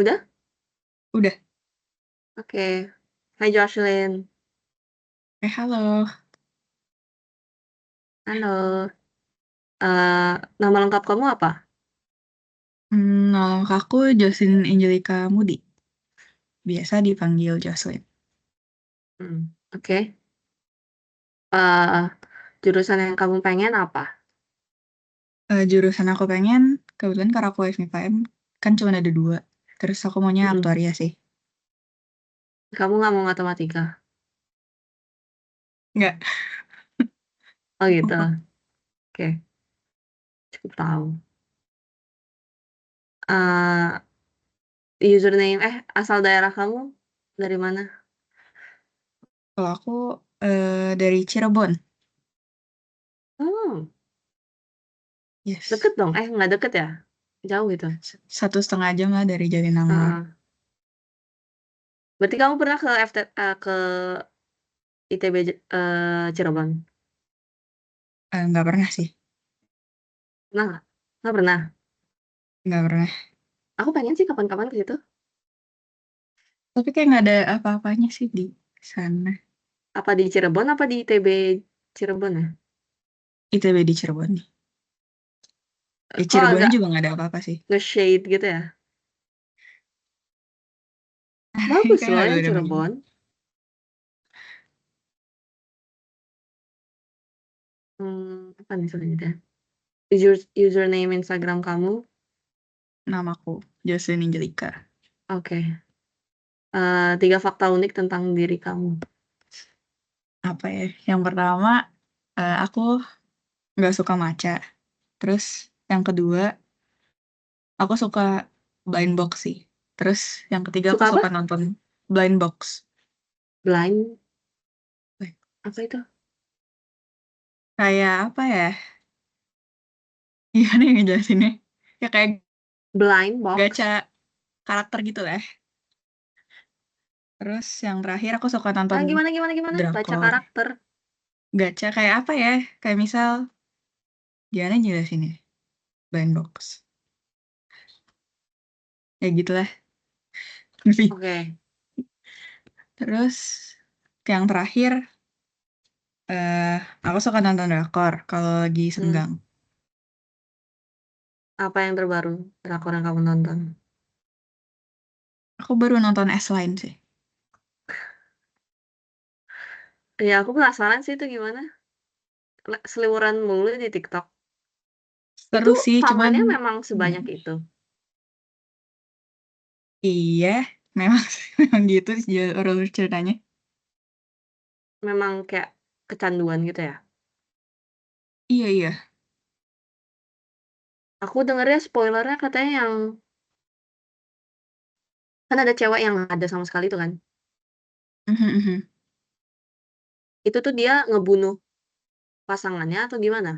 Udah? Udah. Oke. Hai Jocelyn. Halo. Halo. Eh, nama lengkap kamu apa? Nama aku Jocelyn Angelica Moody. Biasa dipanggil Jocelyn. Oke. Eh, jurusan yang kamu pengen apa? Jurusan aku pengen, kebetulan karena aku FMIPM, kan cuma ada 2. Terus aku maunya Mm-mm. aktuaria sih. Kamu nggak mau matematika? Enggak. Oh gitu. Oke. Cukup tahu. Eh, username, asal daerah kamu dari mana? Kalau aku dari Cirebon. Hmm, Yes. deket dong. Nggak deket ya? Jauh gitu. 1,5 jam lah dari Jatinangor. Heeh. Berarti kamu pernah ke ke ITB Cirebon? Nggak pernah sih. Pernah nggak? Nggak pernah. Nggak pernah. Aku pengen sih kapan-kapan ke situ. Tapi kayak nggak ada apa-apanya sih di sana. Apa di Cirebon apa di ITB Cirebon ya? ITB di Cirebon. Di Kok Cirebonnya agak juga nggak ada apa-apa sih. nge-shade gitu ya? Bagus Kayak loh nggak ada yang bedanya. Cirebon. Apa nih selanjutnya? Username Instagram kamu? Namaku Jocelyn Angelica. Oke. 3 fakta unik tentang diri kamu. Apa ya? Yang pertama, aku nggak suka matcha. Terus yang kedua, aku suka blind box sih. Terus yang ketiga aku Suka suka apa? nonton blind box. Blind. Eh, Apa itu? Kayak apa ya? Gimana yang ngejelasinnya? Ya kayak Blind gacha box. karakter gitu lah. Terus yang terakhir aku suka nonton Gimana gimana gimana? Baca drakor. karakter. Gacha kayak apa ya? Kayak misal, gimana jelasinnya? Blind box. Ya gitulah. Oke. Terus yang terakhir, eh aku suka nonton drakor kalau lagi Hmm. senggang. Apa yang terbaru drakor yang kamu nonton? Aku baru nonton S-Line sih. Ya aku penasaran sih itu gimana. Seliweran mulu di TikTok. Itu Seru sih, cuman pamannya memang hmm, sebanyak itu. iya, memang memang gitu sih alur ceritanya. Memang kayak kecanduan gitu ya. Iya iya. Aku dengernya spoilernya katanya yang kan ada cewek yang nggak ada sama sekali tuh kan. Mhm, mhm. Itu tuh dia ngebunuh pasangannya atau gimana?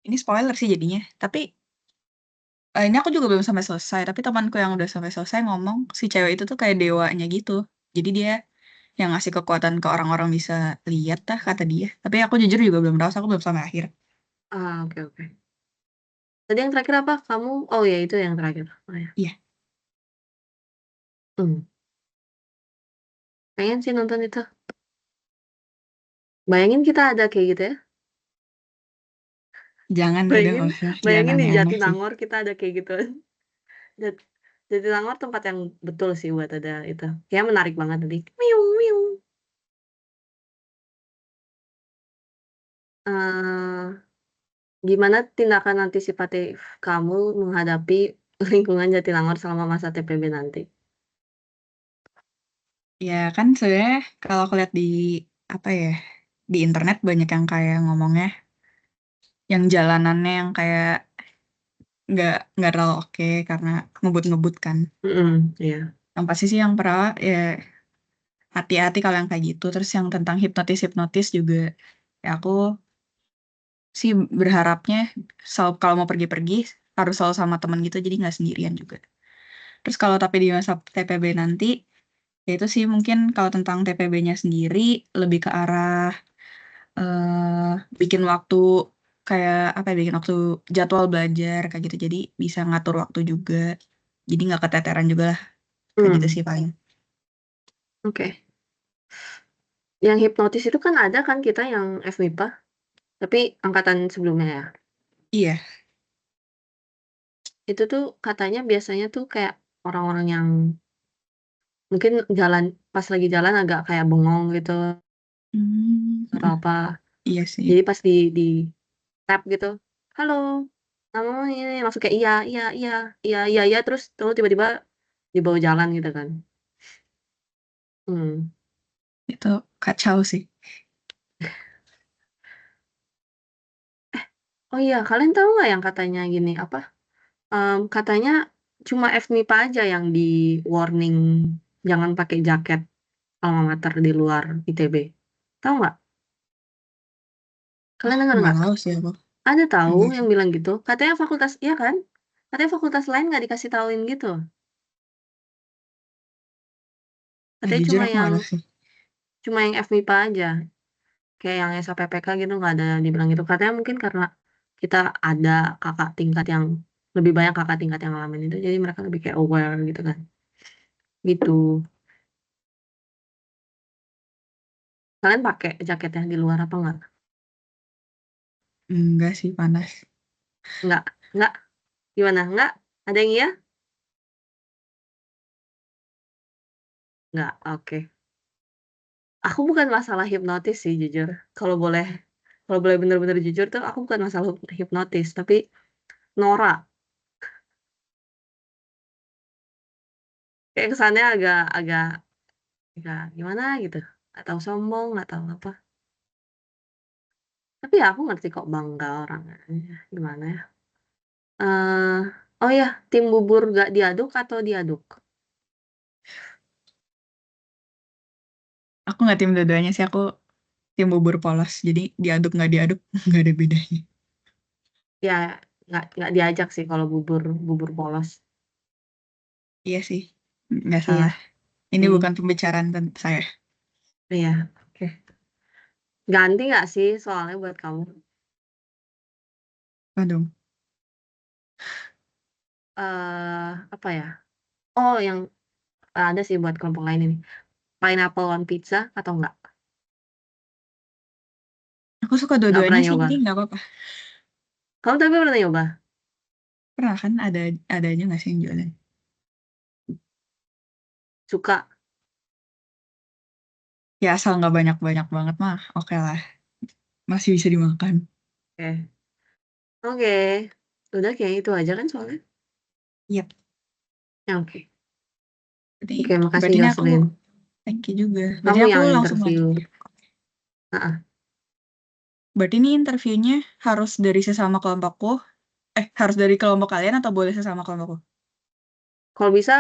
Ini spoiler sih jadinya. Tapi ini aku juga belum sampai selesai. Tapi temanku yang udah sampai selesai ngomong si cewek itu tuh kayak dewanya gitu. Jadi dia yang ngasih kekuatan ke orang-orang bisa lihat dah kata dia. Tapi aku jujur juga belum tahu, so aku belum sampai akhir. Oke oke. Tadi yang terakhir apa? Kamu? Oh ya itu yang terakhir. Oh ya. Iya, Hmm. Pengen sih nonton itu. Bayangin kita ada kayak gitu ya. jangan udah Bayangin, nggak usah, jangan bayangin di aneh-aneh sih. Jatinangor kita ada kayak gitu. Jatinangor tempat yang betul sih buat ada itu. Kayak menarik banget tadi. Miu miu. eh Gimana tindakan antisipatif kamu menghadapi lingkungan Jatinangor selama masa TPB nanti? Ya kan sebenarnya kalau aku lihat di apa ya, di internet banyak yang kayak ngomongnya yang jalanannya yang kayak nggak terlalu oke karena ngebut-ngebut kan. Iya. Yang pasti sih yang perawat ya hati-hati kalau yang kayak gitu. Terus yang tentang hipnotis-hipnotis juga ya aku sih berharapnya selalu kalau mau pergi-pergi harus selalu sama temen gitu jadi nggak sendirian juga. Terus kalau tapi di masa TPB nanti ya itu sih mungkin kalau tentang TPB-nya sendiri lebih ke arah bikin waktu kayak apa ya bikin waktu jadwal belajar kayak gitu jadi bisa ngatur waktu juga. Jadi nggak keteteran juga lah. Kayak gitu sih paling. Oke. Yang hipnotis itu kan ada kan kita yang FMIPA, tapi angkatan sebelumnya ya. Iya. Itu tuh katanya biasanya tuh kayak orang-orang yang mungkin pas lagi jalan agak kayak bengong gitu atau apa. Iya sih. Jadi pas di tap gitu, halo, kamu ini langsung kayak iya iya iya iya iya iya terus tiba-tiba dibawa jalan gitu kan. Hmm. Itu kacau sih. Oh iya, kalian tahu nggak yang katanya gini apa? Katanya cuma FMIPA aja yang di warning jangan pakai jaket alma mater di luar ITB. Tahu nggak? Kalian dengar Nggak nggak? tahu sih aku. Ada tahu Enggak yang sih. bilang gitu. Katanya fakultas, iya kan? Katanya fakultas lain nggak dikasih tauin gitu. Katanya Jujur aku nggak tahu sih. cuma yang FMIPA aja. Kayak yang SAPPK gitu nggak ada dibilang gitu. Katanya mungkin karena kita ada kakak tingkat yang lebih banyak kakak tingkat yang ngalamin itu, jadi mereka lebih kayak aware gitu kan. Gitu. Kalian pakai jaketnya di luar apa nggak? Enggak sih, panas. Nggak, nggak. Gimana? Nggak? Ada yang iya? Nggak, oke. Aku bukan masalah hipnotis sih jujur. Kalau boleh, kalau boleh bener-bener jujur tuh aku bukan masalah hipnotis, tapi Nora. Kayak kesannya agak agak gimana gitu. Atau sombong, atau apa. Tapi ya aku ngerti kok bangga orangnya. Gimana ya? eh oh ya, tim bubur gak diaduk atau diaduk? Aku nggak tim dua-duanya sih. Aku tim bubur polos. Jadi diaduk nggak diaduk nggak ada bedanya. Ya, nggak diajak sih kalau bubur bubur polos. Iya sih. Nggak salah. Iya. Ini Hmm, bukan pembicaraan tentang saya. iya. Oke. Ganti nggak sih soalnya buat kamu? Waduh. Apa ya? Oh, yang ada sih buat kelompok lain ini. Pineapple on pizza atau enggak? Aku suka Nggak dua-duanya pernah sih. nyoba. Jadi nggak apa-apa. Kamu tapi pernah nyoba? Pernah kan ada aja nggak sih yang jualan? Suka? Ya asal nggak banyak-banyak banget mah. Oke lah. Masih bisa dimakan. Oke. Oke. Udah kayak itu aja kan soalnya. Yap. Ya, oke. Berarti, Oke, makasih berarti ini aku Jocelyn. thank you juga. Berarti Kamu aku yang langsung interview. lanjut ya. Ah, Berarti ini interviewnya harus dari sesama kelompokku. Harus dari kelompok kalian atau boleh sesama kelompokku? kalau bisa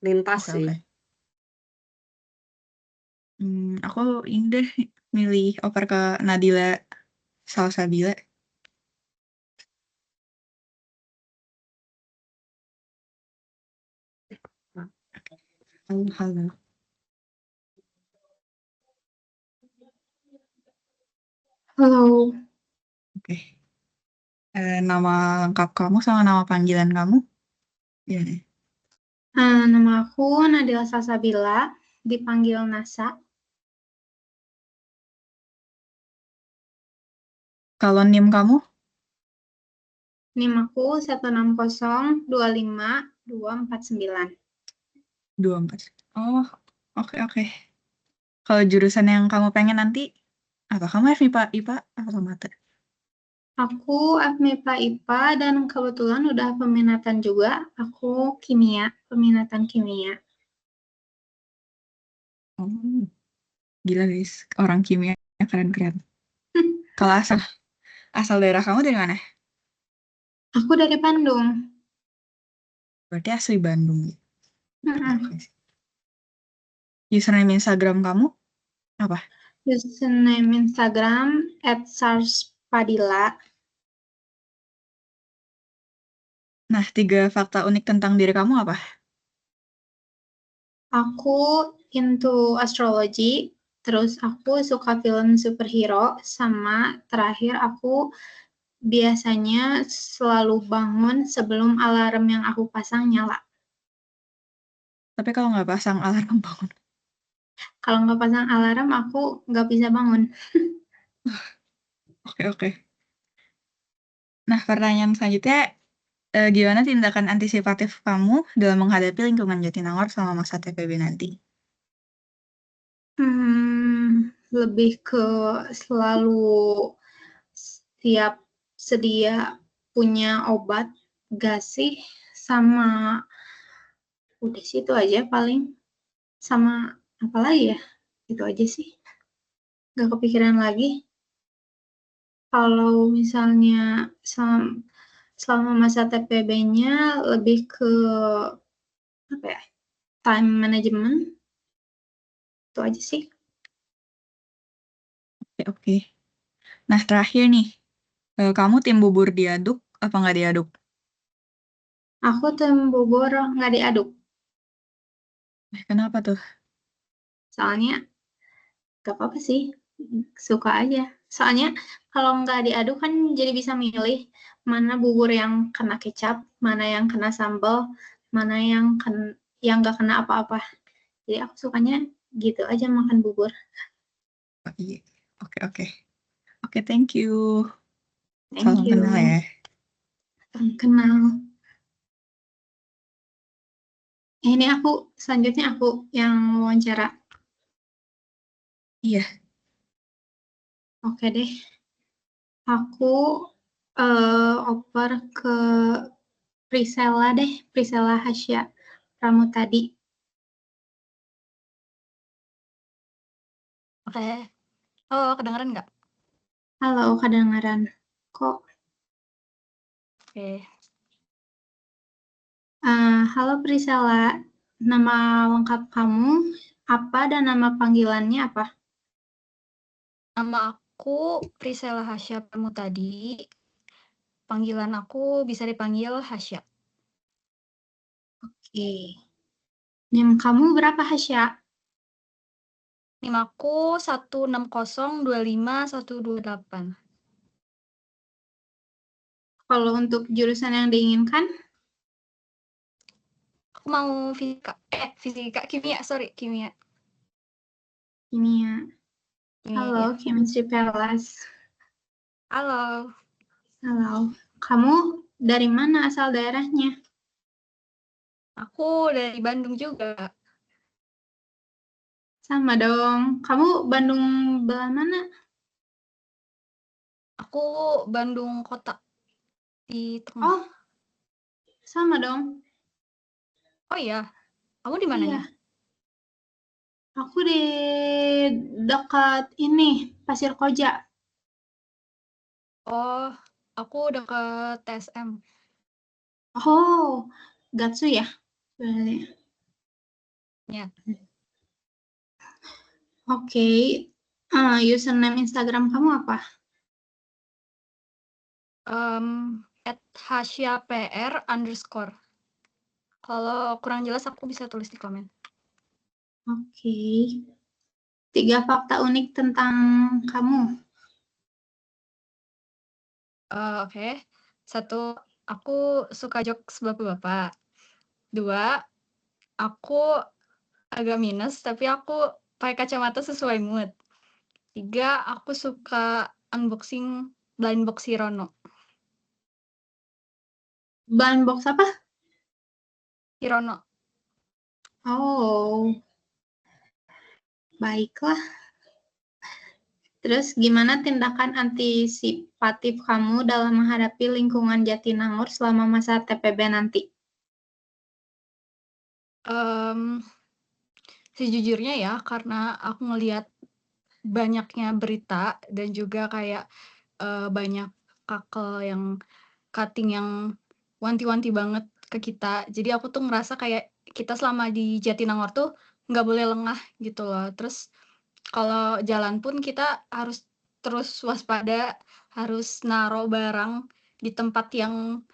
lintas Oke, sih. oke. Aku ini deh milih oper ke Nadila Salsabila. Halo, halo. Halo, Oke. Nama lengkap kamu sama nama panggilan kamu? Ya. nama aku Nadila Salsabila, dipanggil Nasa. Kalau NIM kamu? NIM aku 160252249. 24. Oh, oke, oke. Kalau jurusan yang kamu pengen nanti, apa? Kamu FMIPA, IPA, atau mata? Aku FMIPA IPA dan kebetulan udah peminatan juga. Aku kimia, peminatan kimia. Oh, gila guys. Orang kimia keren-keren. Kalau asal daerah kamu dari mana? Aku dari Bandung. Berarti asli Bandung. Mm-mm. Oke. Username Instagram kamu apa? Username Instagram @sarspadila. Nah, 3 fakta unik tentang diri kamu apa? Aku into astrology, terus aku suka film superhero, sama terakhir aku biasanya selalu bangun sebelum alarm yang aku pasang nyala. Tapi kalau nggak pasang alarm bangun. Kalau nggak pasang alarm, aku nggak bisa bangun. Oke. Nah, pertanyaan selanjutnya, gimana tindakan antisipatif kamu dalam menghadapi lingkungan Jatinangor selama masa TPB nanti? Lebih ke selalu siap sedia punya obat, gak sih? Sama udah sih itu aja paling. Sama apa lagi ya? Itu aja sih. Gak kepikiran lagi. Kalau misalnya selama masa TPB-nya lebih ke apa ya? Time management. Itu aja sih. Oke. Nah, terakhir nih, kamu tim bubur diaduk apa nggak diaduk? Aku tim bubur nggak diaduk. Kenapa tuh? Soalnya gak apa-apa sih. Suka aja. Soalnya kalau nggak diaduk kan jadi bisa milih mana bubur yang kena kecap, mana yang kena sambal, mana yang nggak kena apa-apa. Jadi aku sukanya gitu aja makan bubur. Oh, iya. Oke. Oke, thank you. Thank Salam kenal ya. you. Kenal. Ini selanjutnya aku yang wawancara. Iya. Oke deh. Aku oper ke Priscilla deh, Priscilla Hasya Pramutadi. Oke. Oh, kedengeran nggak? Halo, kedengaran. Kok? Oke. Halo Priscilla, nama lengkap kamu apa dan nama panggilannya apa? Nama aku Priscilla Hasya Pramutadi. Panggilan aku bisa dipanggil Hasya. Oke. NIM kamu berapa, Hasya? NIM aku 16025 128. Kalau untuk jurusan yang diinginkan? Aku mau kimia, sorry, kimia. Kimia. Kimia, Halo, ya. chemistry Perlas. Halo. Halo. Kamu dari mana asal daerahnya? Aku dari Bandung juga. Sama dong. Kamu Bandung belah mana? Aku Bandung kota di tengah. Oh, sama dong. Oh iya, kamu di mananya? Iya. Aku di dekat ini, Pasir Koja. Oh, aku dekat TSM. Oh, Gatsu ya? Berarti. Ya. Oke. Username Instagram kamu apa? @hasyapr_. Kalau kurang jelas aku bisa tulis di komen. Oke. 3 fakta unik tentang kamu. Oke. 1, aku suka jokes bapak-bapak. 2, aku agak minus tapi aku pakai kacamata sesuai mood. 3, aku suka unboxing blind box Hirono. Bahan box apa? Hirono. Oh, baiklah. Terus gimana tindakan antisipatif kamu dalam menghadapi lingkungan Jatinangor selama masa TPB nanti? Sejujurnya ya, karena aku ngelihat banyaknya berita dan juga kayak banyak kakel yang cutting yang wanti-wanti banget ke kita. Jadi aku tuh ngerasa kayak kita selama di Jatinangor tuh nggak boleh lengah gitu loh. Terus kalau jalan pun kita harus terus waspada, harus naruh barang di tempat yang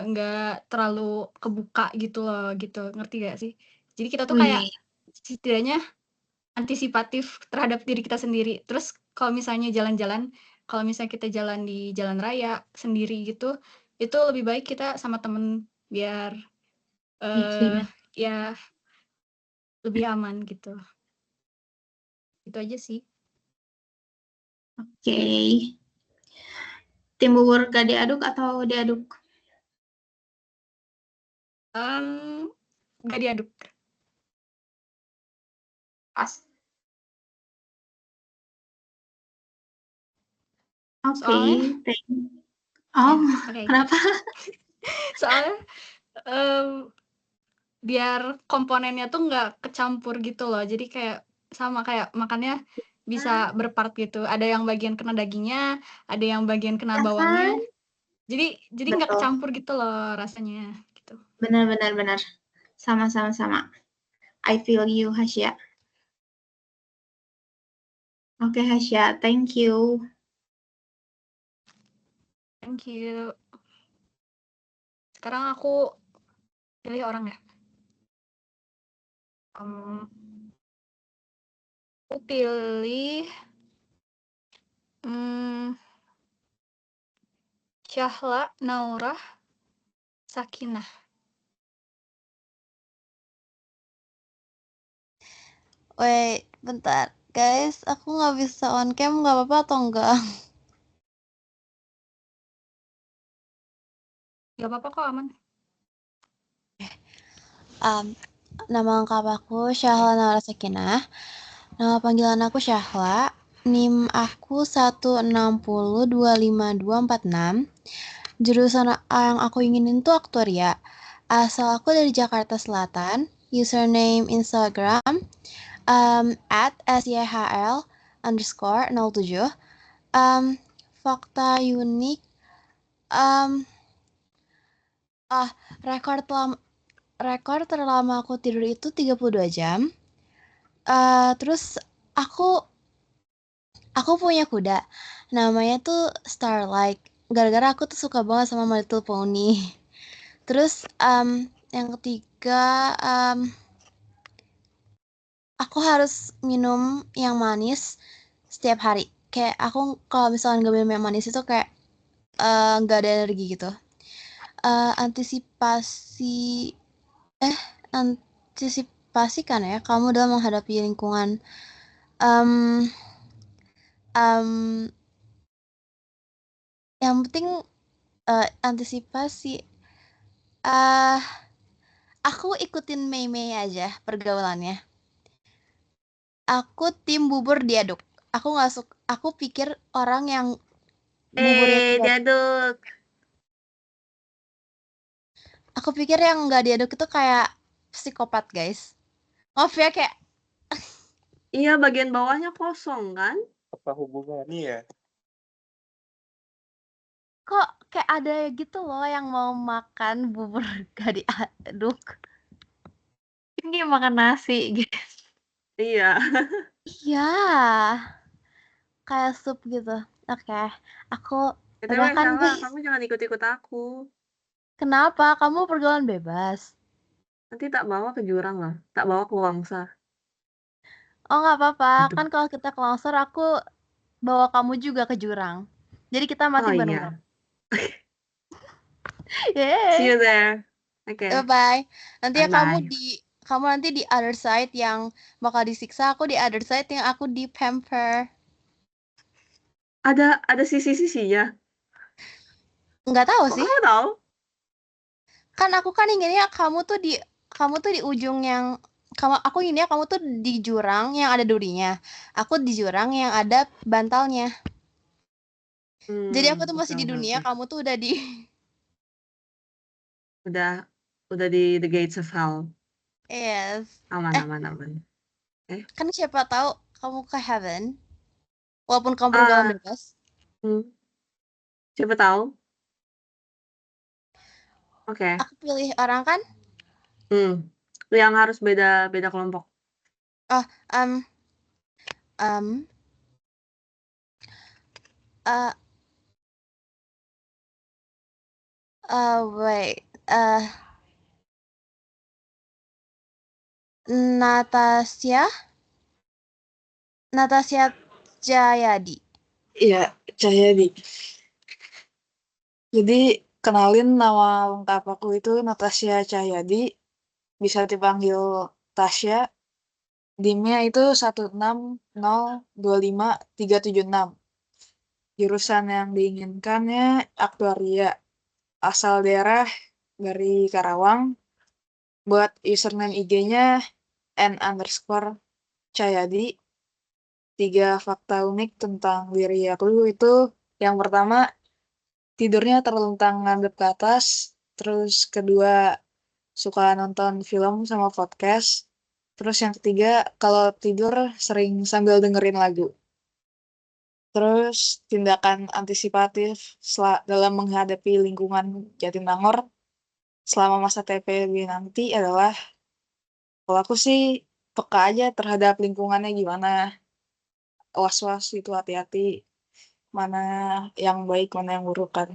nggak terlalu kebuka gitu loh, gitu. Ngerti gak sih? Jadi kita tuh kayak Wih, setidaknya antisipatif terhadap diri kita sendiri. Terus kalau misalnya jalan-jalan kalau misalnya kita jalan di jalan raya sendiri gitu, itu lebih baik kita sama temen biar, Iya sih, ya lebih aman gitu. Itu aja sih. Oke. Tim bubur gak diaduk atau diaduk? Nggak diaduk. Pas. Oke, Soalnya Oh, oke. kenapa? Soalnya, biar komponennya tuh nggak kecampur gitu loh. Jadi kayak sama kayak makannya bisa berpart gitu. Ada yang bagian kena dagingnya, ada yang bagian kena Ya bawangnya. kan? Jadi nggak Betul. kecampur gitu loh rasanya gitu. Benar. Sama. I feel you, Hasya. Oke, Hasya, thank you. Thank you. Sekarang aku pilih orang ya. Aku pilih Syahla Naurah Sakinah. Wait, bentar. Guys, aku nggak bisa on cam, nggak apa-apa atau enggak? Gak apa-apa kok, aman. Nama lengkap aku Syahla Naura Sakinah. Nama panggilan aku Syahla. NIM aku 160255246. Jurusan yang aku inginin tuh aktoria. Asal aku dari Jakarta Selatan. Username Instagram @syhl_07. Fakta unik. Rekor terlama aku tidur itu 32 jam. Terus aku punya kuda. Namanya tuh Starlight. Gara-gara aku tuh suka banget sama My Little Pony. Terus yang ketiga, aku harus minum yang manis setiap hari. Kayak aku kalau misalnya nggak minum yang manis itu kayak nggak ada energi gitu. Antisipasi kan ya kamu dalam menghadapi lingkungan. Yang penting antisipasi. Aku ikutin Mei aja pergaulannya. Aku tim bubur diaduk. Aku pikir orang yang buburnya Diaduk. Aku pikir yang nggak diaduk itu kayak psikopat, guys. Maaf ya, kayak Iya, bagian bawahnya kosong kan? Apa hubungannya ya? kok kayak ada gitu loh yang mau makan bubur gak diaduk. Ini makan nasi, guys. Iya. Iya, kayak sup gitu. Oke, aku BTW, udah kan, Syahla, guys. kamu jangan ikut-ikut aku. Kenapa? Kamu pergaulan bebas. Nanti tak bawa ke jurang lah. Tak bawa ke Wangsa. Oh, nggak apa-apa. Gitu. Kan kalau kita ke longsor, aku bawa kamu juga ke jurang. Jadi kita mati Oh bareng-bareng. iya. See Yeay. you there. Oke. Bye-bye. Nanti ya kamu Bye-bye. kamu nanti di other side yang bakal disiksa, aku di other side yang aku di pamper. Ada sisi-sisinya. Nggak tahu Kok sih. kamu tahu? Kan aku kan inginnya kamu tuh di ujung yang aku inginnya kamu tuh di jurang yang ada durinya. Aku di jurang yang ada bantalnya. Jadi aku tuh masih di dunia, Oke. kamu tuh udah di Udah di the gates of hell. yes. Aman. Kan siapa tahu kamu ke heaven. Walaupun kamu Ah, pergaulan bebas. Siapa tahu? Oke. Aku pilih orang kan? Yang harus beda kelompok. Oh, wait. Natasha Jayadi. Iya, Cahyadi. Jadi kenalin, nama lengkap aku itu Natasha Cahyadi, bisa dipanggil Tasya. NIM-nya itu 1602536. Jurusan yang diinginkannya aktuaria. Asal daerah dari Karawang. Buat username IG-nya n_Cahyadi. 3 fakta unik tentang diri aku itu, yang pertama, tidurnya terlentang ngadep ke atas. Terus kedua, suka nonton film sama podcast. Terus yang ketiga, kalau tidur sering sambil dengerin lagu. Terus tindakan antisipatif dalam menghadapi lingkungan Jatinangor selama masa TPB nanti adalah, kalau aku sih peka aja terhadap lingkungannya gimana. Was-was itu, hati-hati mana yang baik mana yang buruk kan.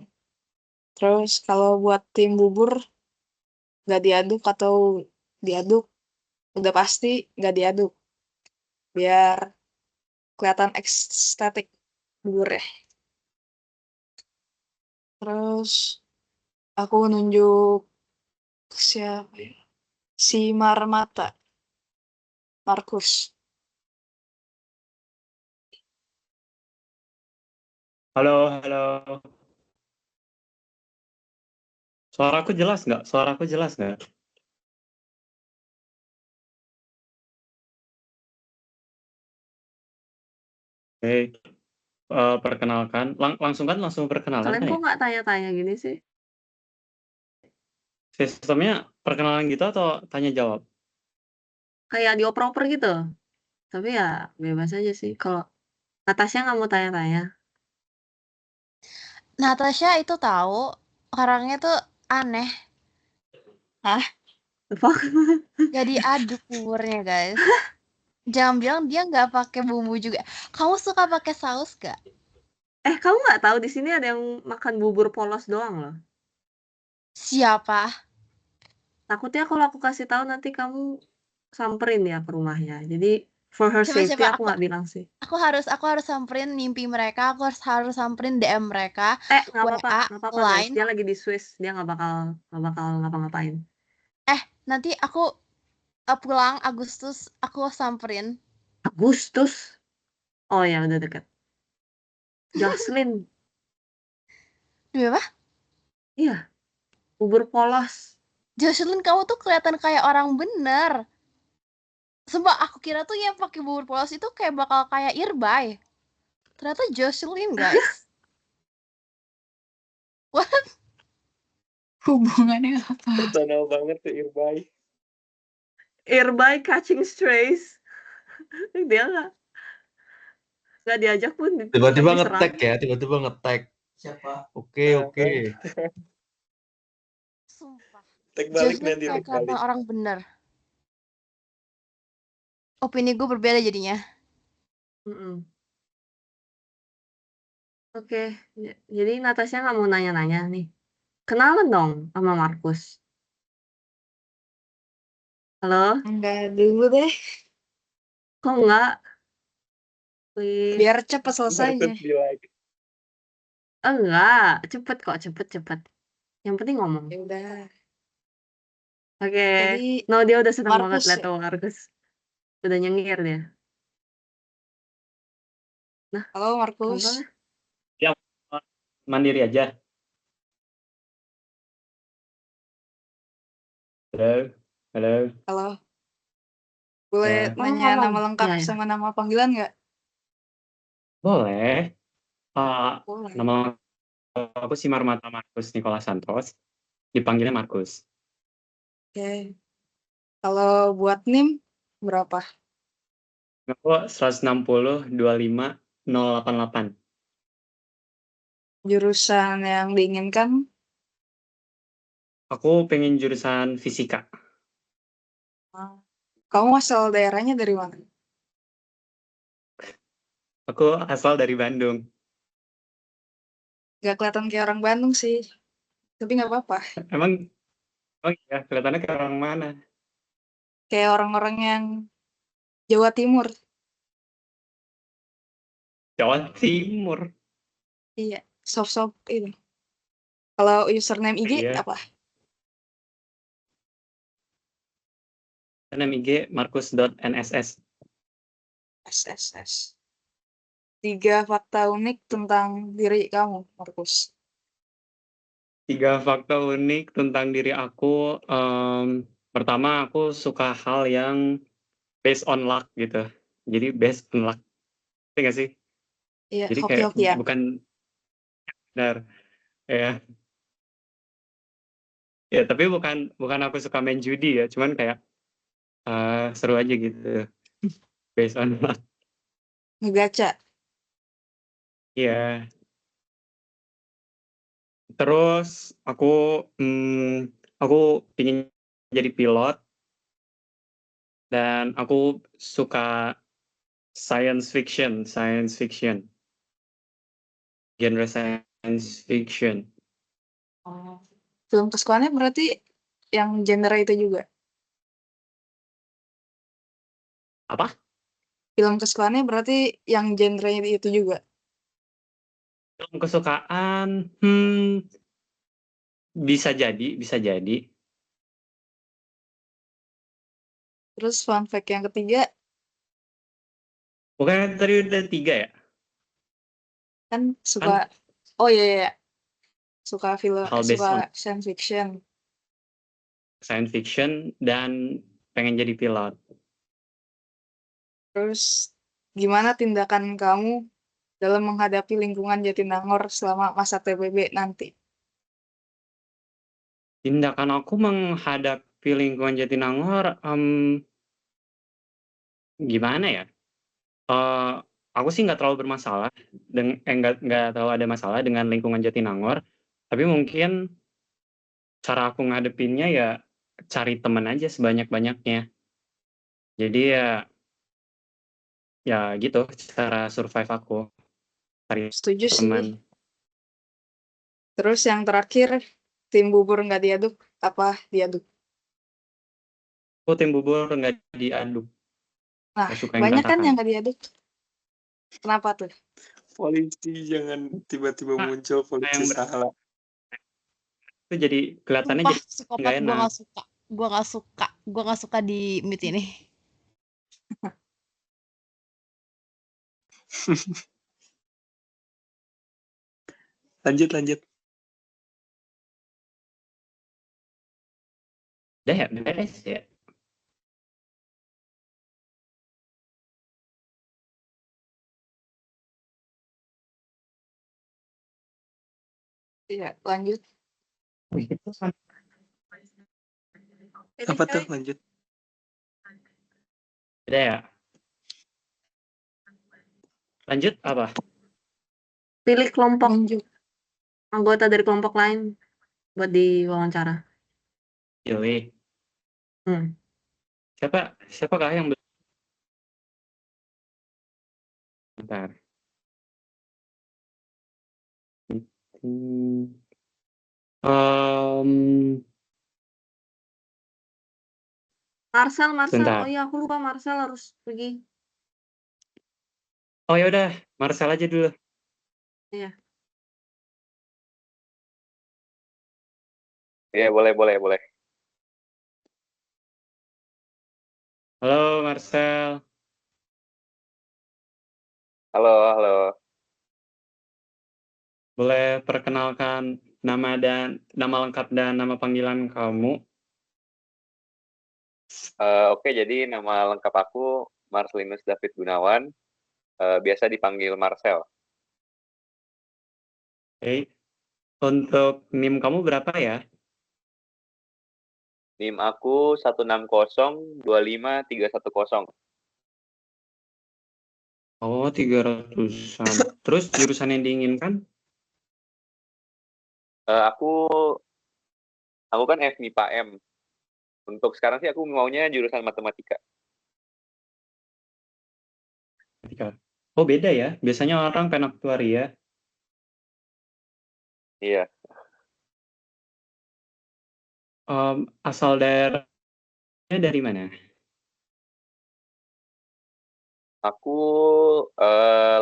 Terus kalau buat tim bubur, nggak diaduk atau diaduk, udah pasti nggak diaduk biar kelihatan estetik bubur ya. Terus aku nunjuk siapa ya? Si Marmata, Markus. Halo, halo. Suaraku jelas nggak? Suaraku jelas nggak? Oke, perkenalkan. Langsung perkenalan Kalian kan kok ya? nggak tanya-tanya gini sih? Sistemnya perkenalan gitu atau tanya jawab? Kayak dioper-oper gitu. Tapi ya bebas aja sih. Kalau Natasha nggak mau tanya-tanya. Natasha itu tahu orangnya tuh aneh. Hah? The fuck? Gak diaduk buburnya, guys. Jangan bilang dia nggak pakai bumbu juga. Kamu suka pakai saus gak? Kamu nggak tahu di sini ada yang makan bubur polos doang loh. Siapa? Takutnya kalau aku kasih tahu nanti kamu samperin ya ke rumahnya. Jadi for her safety Siapa? aku nggak bilang sih. Aku harus samperin mimpi mereka. Aku harus samperin DM mereka. Nggak apa-apa, WA, nggak apa-apa guys. Line. Dia lagi di Swiss, dia nggak bakal ngapa-ngapain. Nanti aku pulang Agustus, aku samperin. Agustus? Oh ya udah deket. Jocelyn, Dua apa? iya, bubur polos. Jocelyn, kamu tuh kelihatan kayak orang bener. Sumpah, aku kira tuh yang pakai bubur polos itu kayak bakal kayak Irbay. Ternyata Jocelyn, guys. What? Hubungannya apa? Personal banget tuh Irbay. Irbay catching strays. Dia nggak diajak pun Tiba-tiba diserang. nge-tag ya, tiba-tiba nge-tag. Siapa? Oke. Sumpah. Tag balik Jocelyn nanti, kayak tag kelihatan balik. orang bener. Opini gue berbeda jadinya. Mm-mm. Oke, jadi Natasha nggak mau nanya-nanya nih. Kenalan dong sama Markus. Halo? Enggak dulu deh, Kok nggak? Please. biar cepet selesainya. Markus bilang. Enggak, cepet kok, cepet. Yang penting ngomong. Ya udah. Oke. Tadi No, dia udah seneng banget Markus liat ya? tuh Markus. Udah nyengir dia. Halo Markus. Ngomong. Yang mandiri aja. Halo. Halo. Boleh Ya. nanya Ngomong. nama lengkap Iya, iya. sama nama panggilan nggak? Boleh. Boleh. Nama aku si Marmata Markus Nicholas Santos. Dipanggilnya Markus. Oke. Kalau buat NIM berapa? Aku 16025 088. Jurusan yang diinginkan? Aku pengen jurusan fisika. Kamu asal daerahnya dari mana? Aku asal dari Bandung. Gak kelihatan kayak orang Bandung sih. Tapi nggak apa-apa. Emang ya kelihatannya kayak orang mana? Kayak orang-orang yang Jawa Timur. Jawa Timur. Iya, soft ini. Kalau username IG Iya. apa? Nama IG markus.nss. SSS. 3 fakta unik tentang diri kamu, Markus. 3 fakta unik tentang diri aku. Pertama, aku suka hal yang based on luck gitu. Jadi based on luck. Ngerti nggak sih? Iya, Jadi kayak hoki-hokian. bukan benar. Ya. Ya, tapi bukan aku suka main judi ya. Cuman kayak seru aja gitu. Based on luck. Ngegaca. Iya. Terus aku pingin jadi pilot dan aku suka science fiction, genre science fiction. Oh. Film kesukaannya berarti yang genre itu juga. Apa? Film kesukaannya berarti yang genre itu juga. Film kesukaan, bisa jadi. Terus fun fact yang ketiga, Bukan tadi udah 3 ya? kan suka, oh iya, suka film, Hal based on suka science fiction. science fiction dan pengen jadi pilot. Terus gimana tindakan kamu dalam menghadapi lingkungan Jatinangor selama masa TPB nanti? Tindakan aku menghadapi lingkungan Jatinangor, gimana ya? Aku sih nggak terlalu bermasalah, nggak terlalu ada masalah dengan lingkungan Jatinangor, tapi mungkin cara aku ngadepinnya ya cari teman aja sebanyak-banyaknya. Jadi ya gitu cara survive aku, cari Setuju sih. teman. Terus yang terakhir, tim bubur nggak diaduk, apa diaduk? Aku tim bubur nggak diaduk. Nah, Nggak suka yang banyak kan berantakan. yang nggak diaduk. Kenapa tuh? Polisi jangan tiba-tiba Nah, muncul polisi yang salah. itu jadi kelihatannya Sumpah, jadi psikopat nggak gue enak. gak suka. Gue gak suka di meet ini. Lanjut. Udah ya, beres ya. Iya, lanjut. Apa tuh lanjut? Udah ya. Lanjut apa? Pilih kelompok Lanjut. anggota dari kelompok lain buat diwawancara. Pilih. Hmm. Siapakah yang bentar. Marcel. Bentar. Oh iya, aku lupa Marcel harus pergi. Oh ya udah, Marcel aja dulu. Iya. Iya, boleh. Halo Marcel. Halo. Boleh perkenalkan nama lengkap dan nama panggilan kamu? Oke, jadi nama lengkap aku Marcelinus David Gunawan, biasa dipanggil Marcel. Oke. Untuk NIM kamu berapa ya? NIM aku 160253110. Oh, 300-an. Terus jurusan yang diinginkan? Aku kan FMIPA M. Untuk sekarang sih aku maunya jurusan matematika. Oh, beda ya. Biasanya orang pengen aktuaria. Iya. Asal daerahnya dari mana? Aku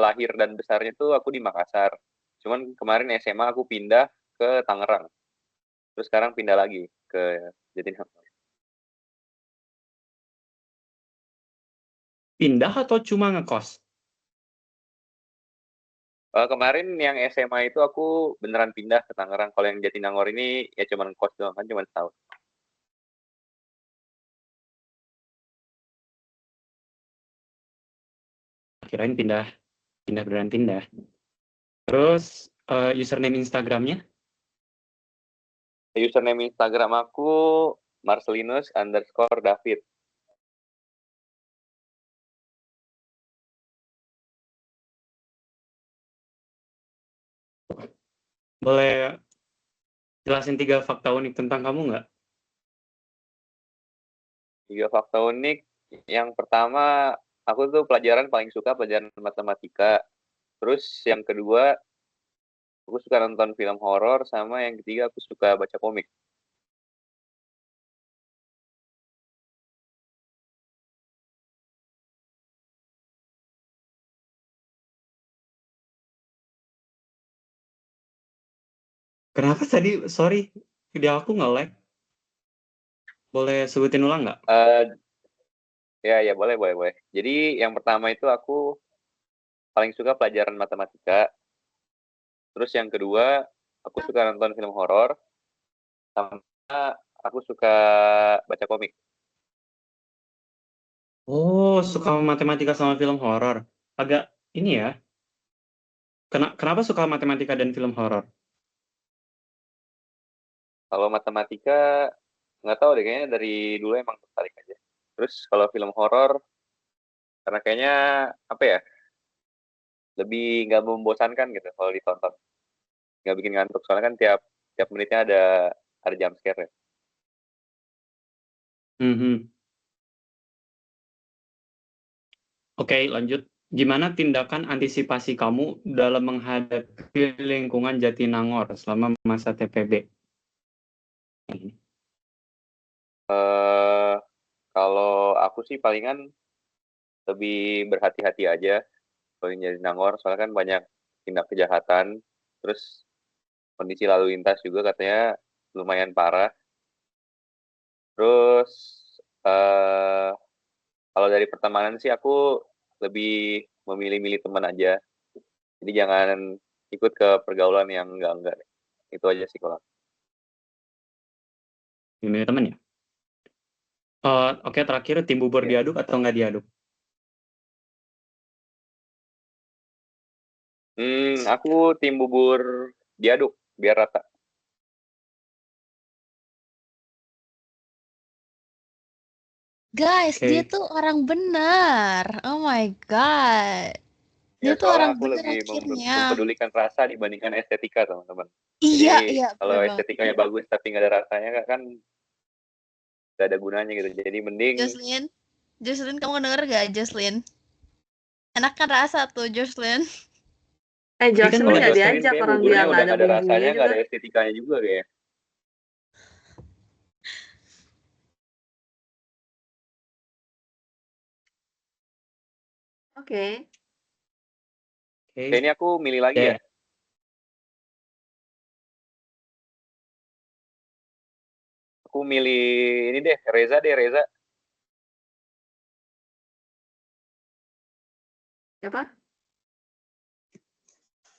lahir dan besarnya tuh aku di Makassar. Cuman kemarin SMA aku pindah ke Tangerang. Terus sekarang pindah lagi ke Jatinangor. Pindah atau cuma ngekos? Kemarin yang SMA itu aku beneran pindah ke Tangerang. Kalau yang Jatinangor ini ya cuman kos doang kan, cuman setahun. Kirain pindah beneran pindah. Terus username Instagramnya? Username Instagram aku Marcelinus_David. Boleh jelasin 3 fakta unik tentang kamu nggak? 3 fakta unik. Yang pertama, aku tuh pelajaran paling suka pelajaran matematika. Terus yang kedua, aku suka nonton film horor. Sama yang ketiga, aku suka baca komik. Kenapa tadi? Sorry, video aku nge-lag. Boleh sebutin ulang nggak? Ya, boleh. Jadi yang pertama itu aku paling suka pelajaran matematika. Terus yang kedua, aku suka nonton film horor. Sama aku suka baca komik. Oh, suka matematika sama film horor. Agak ini ya. Kenapa suka matematika dan film horor? Kalau matematika, nggak tahu deh, kayaknya dari dulu emang tertarik aja. Terus kalau film horor, karena kayaknya, apa ya, lebih nggak membosankan gitu kalau ditonton. Nggak bikin ngantuk, soalnya kan tiap menitnya ada jump scare ya. Oke, lanjut. Gimana tindakan antisipasi kamu dalam menghadapi lingkungan Jatinangor selama masa TPB? Kalau aku sih palingan lebih berhati-hati aja kalau di Jatinangor, soalnya kan banyak tindak kejahatan, terus kondisi lalu lintas juga katanya lumayan parah. Terus kalau dari pertemanan sih aku lebih memilih-milih teman aja. Jadi jangan ikut ke pergaulan yang enggak. Itu aja sih kalau. Milih teman ya? Oke, terakhir, tim bubur diaduk atau nggak diaduk? Aku tim bubur diaduk biar rata. Guys, dia Oke. tuh orang benar. Oh my god. Dia Ya, tuh orang soalnya aku benar lebih akhirnya. mempedulikan rasa dibandingkan estetika, teman-teman. Iya, Jadi kalau benar banget. estetikanya bagus tapi nggak ada rasanya kan nggak ada gunanya gitu. Jadi mending Jocelyn, kamu denger gak, Jocelyn? Enak kan rasa tuh, Jocelyn. Jocelyn kalau nggak Jocelyn diajak, kayak orang dia buburnya nggak udah ada nggak ada bumbunya rasanya, nggak juga. ada estetikanya juga kayak. Oke. Ini aku milih lagi ya. Aku milih ini deh, Reza. Siapa?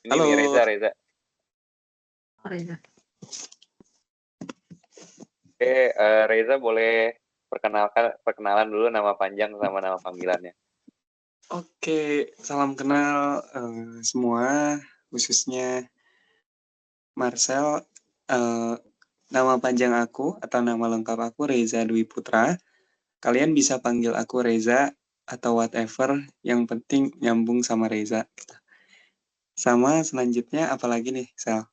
Ini nih, Reza. Oh, Reza. Oke, Reza boleh perkenalan dulu nama panjang sama nama panggilannya. Oke, salam kenal semua, khususnya Marcel. Nama panjang aku atau nama lengkap aku Reza Dwi Putra. Kalian bisa panggil aku Reza atau whatever, yang penting nyambung sama Reza. Sama selanjutnya apalagi nih, Sel?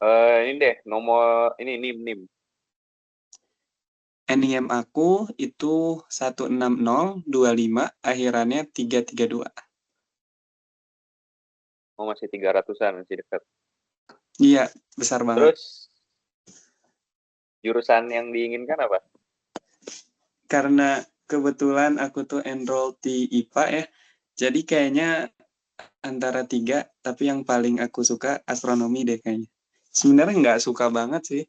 Ini deh, nomor ini NIM. NIM aku itu 16025, akhirannya 332. Oh, masih 300-an, masih dekat. Iya, besar banget. Terus jurusan yang diinginkan apa? Karena kebetulan aku tuh enroll di IPA ya. Jadi kayaknya antara 3, tapi yang paling aku suka astronomi deh kayaknya. Sebenarnya nggak suka banget sih.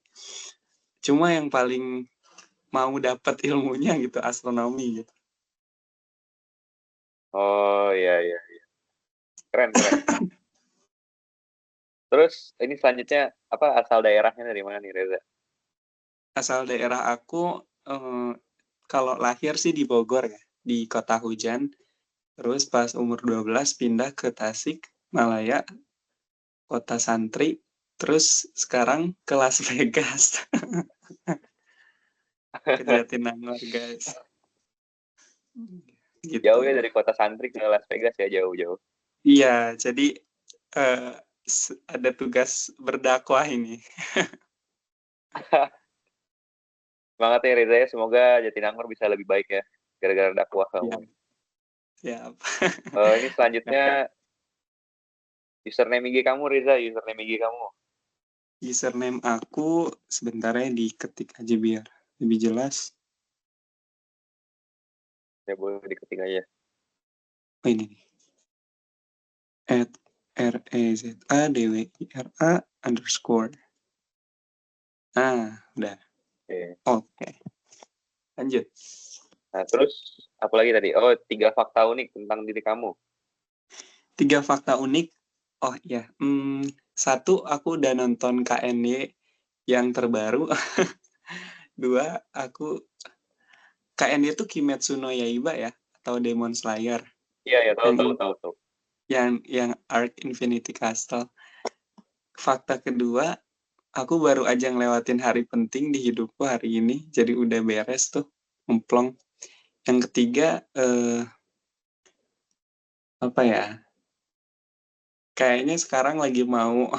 Cuma yang paling mau dapat ilmunya gitu astronomi gitu. Oh iya. Keren. Terus ini selanjutnya apa asal daerahnya dari mana nih Reza? Asal daerah aku kalau lahir sih di Bogor ya, di kota hujan. Terus pas umur 12 pindah ke Tasik, Malaya, kota santri. Terus sekarang ke Las Vegas. Ke Jatinangor guys. Gitu. Jauh ya dari kota santri ke Las Vegas ya, jauh. Iya, jadi ada tugas berdakwah ini. Semangat ya Reza ya, semoga Jatinangor bisa lebih baik ya gara-gara dakwah kamu. Siap. Ini selanjutnya username IG kamu Reza, username IG kamu. Username aku sebentarnya diketik aja biar lebih jelas. Ya boleh diketik aja. Oh ini nih. @REZADWIRA_. Nah, udah. Oke. Lanjut. Nah, terus apa lagi tadi? Oh, 3 fakta unik tentang diri kamu. 3 fakta unik. Oh iya. 1, aku udah nonton KNY yang terbaru. 2, aku KNY itu Kimetsu no Yaiba ya, atau Demon Slayer. Iya, tahu. Yang Arc Infinity Castle. Fakta kedua, aku baru aja ngelewatin hari penting di hidupku hari ini, jadi udah beres tuh, memplong. Yang ketiga, apa ya? Kayaknya sekarang lagi mau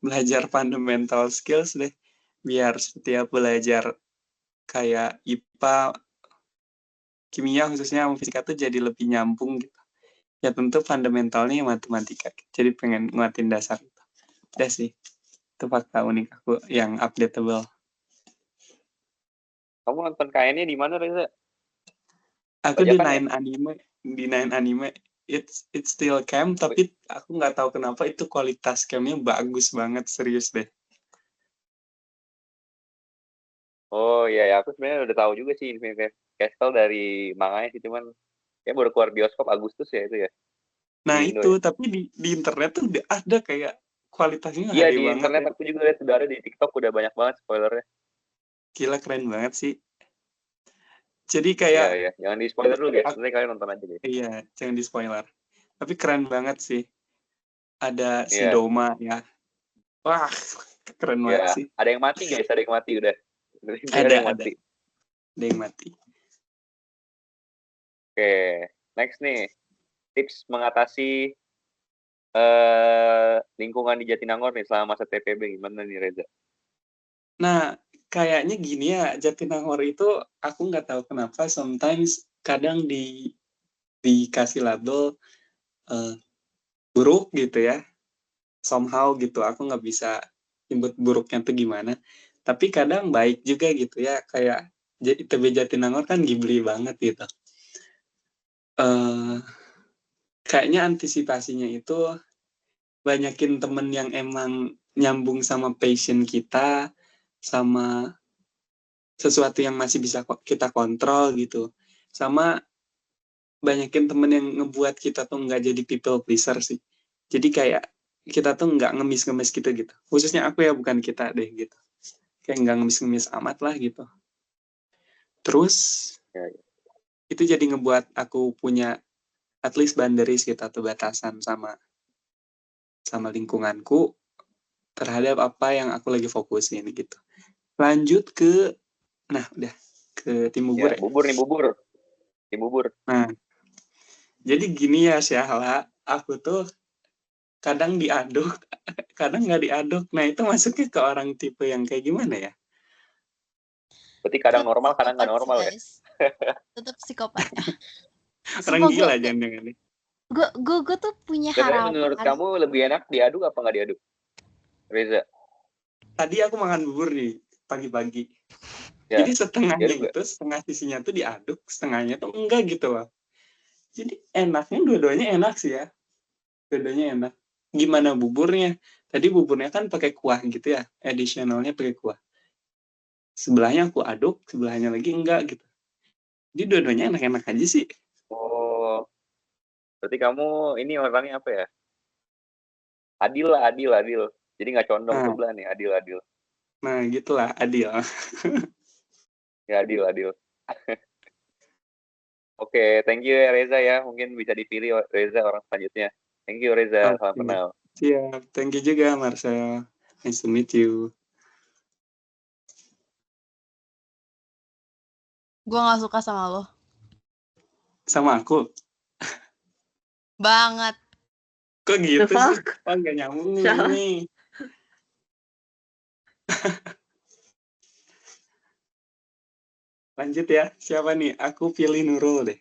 belajar fundamental skills deh, biar setiap belajar kayak IPA, kimia khususnya sama fisika tuh jadi lebih nyambung gitu. Ya tentu fundamentalnya matematika, jadi pengen nguatin dasar itu. Udah sih, itu fakta unik aku yang updatable. Kamu nonton KN-nya di mana Reza? Aku di Nine Anime. It's still cam, tapi aku nggak tahu kenapa itu kualitas camnya bagus banget, serius deh. Oh iya, aku sebenarnya udah tahu juga sih Infinity Castle dari manganya sih, cuman ya baru keluar bioskop Agustus ya itu ya. Nah itu, ya. Tapi di internet tuh udah ada kayak kualitasnya iya, HD di banget. Iya, internet aku juga lihat udah ada, di TikTok udah banyak banget spoilernya. Gila, keren banget sih. Jadi kayak... Iya, jangan di spoiler dulu guys, nanti kalian nonton aja deh. Iya, jangan di spoiler. Tapi keren banget sih. Ada si Doma ya. Wah, keren banget sih. Ada yang mati guys, ada yang mati udah. Ada yang mati. Oke, next nih. Tips mengatasi lingkungan di Jatinangor nih selama masa TPB, gimana nih Reza? Nah, kayaknya gini ya, Jatinangor itu aku nggak tahu kenapa sometimes kadang dikasih label buruk gitu ya, somehow gitu, aku nggak bisa nyebut buruknya tuh gimana, tapi kadang baik juga gitu ya, kayak ITB Jatinangor kan Ghibli banget gitu. Kayaknya antisipasinya itu banyakin temen yang emang nyambung sama passion kita, sama sesuatu yang masih bisa kita kontrol gitu, sama banyakin temen yang ngebuat kita tuh nggak jadi people pleaser sih. Jadi kayak kita tuh nggak ngemis-ngemis gitu. Khususnya aku ya, bukan kita deh gitu. Kayak nggak ngemis-ngemis amat lah gitu. Terus itu jadi ngebuat aku punya at least boundaries gitu, atau batasan sama lingkunganku terhadap apa yang aku lagi fokusin gitu. Lanjut ke, nah udah ke tim bubur ya. Tim bubur. Nah, jadi gini ya Syahla, aku tuh kadang diaduk, kadang nggak diaduk. Nah itu masuknya ke orang tipe yang kayak gimana ya? Berarti kadang normal, kadang nggak normal ya? Tetap psikopat. Orang gila jangan-jangan nih. Gue tuh punya harapan. Menurut kamu lebih enak diaduk apa nggak diaduk, Reza? Tadi aku makan bubur nih pagi-pagi. Ya, Jadi setengahnya Gary nggak? itu, setengah sisinya tuh diaduk, setengahnya tuh enggak gitu loh. Jadi enaknya dua-duanya enak sih ya. Dua-duanya enak. Gimana buburnya? Tadi buburnya kan pakai kuah gitu ya. Additionalnya pakai kuah. Sebelahnya aku aduk, sebelahnya lagi enggak gitu. Jadi dua-duanya enak-enak aja sih. Oh, berarti kamu ini orangnya apa ya? Adil lah, adil. Jadi nggak condong Nah, sebelah nih, adil. nah gitulah adil. Ya, adil. Oke, thank you ya Reza ya. Mungkin bisa dipilih Reza orang selanjutnya. Thank you Reza, salam Oke. kenal. Siap. Thank you juga Marcel. Nice to meet you. Gue gak suka sama lo. Sama aku. Banget. Kok The gitu sih? fuck? Oh, nggak nyambung Salah. nih. Lanjut ya. Siapa nih? Aku pilih Nurul deh.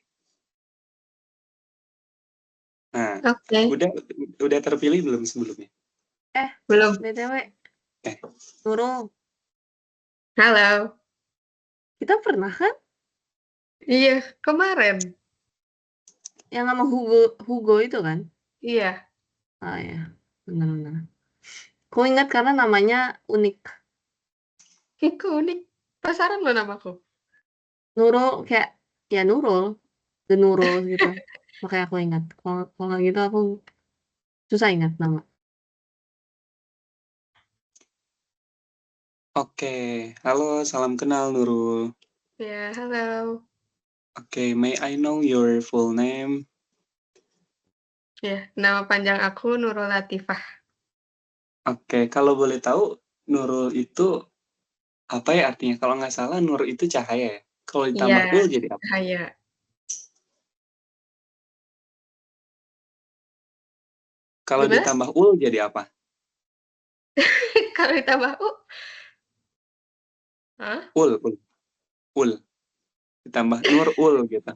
Nah, Oke, udah terpilih belum sebelumnya? belum. BTW, Eh, Nurul, Halo. kita pernah kan Iya, kemarin. yang sama Hugo itu kan? Iya. Ah ya, benar-benar. Aku ingat karena namanya unik. Kok unik. Pasaran lo namaku. Nurul kayak ya Nurul, The Nurul gitu. Makanya aku ingat. Kalau nggak gitu aku susah ingat nama. Oke. Halo, salam kenal Nurul. Ya, halo. Oke, may I know your full name? Ya, nama panjang aku Nurul Latifah. Oke, kalau boleh tahu Nurul itu apa ya artinya? Kalau nggak salah Nur itu cahaya ya. Kalau ditambah Iya, ul jadi apa? cahaya. Kalau Gimana? ditambah ul jadi apa? Kalau ditambah U? Hah? Ul. Ditambah nur ul gitu.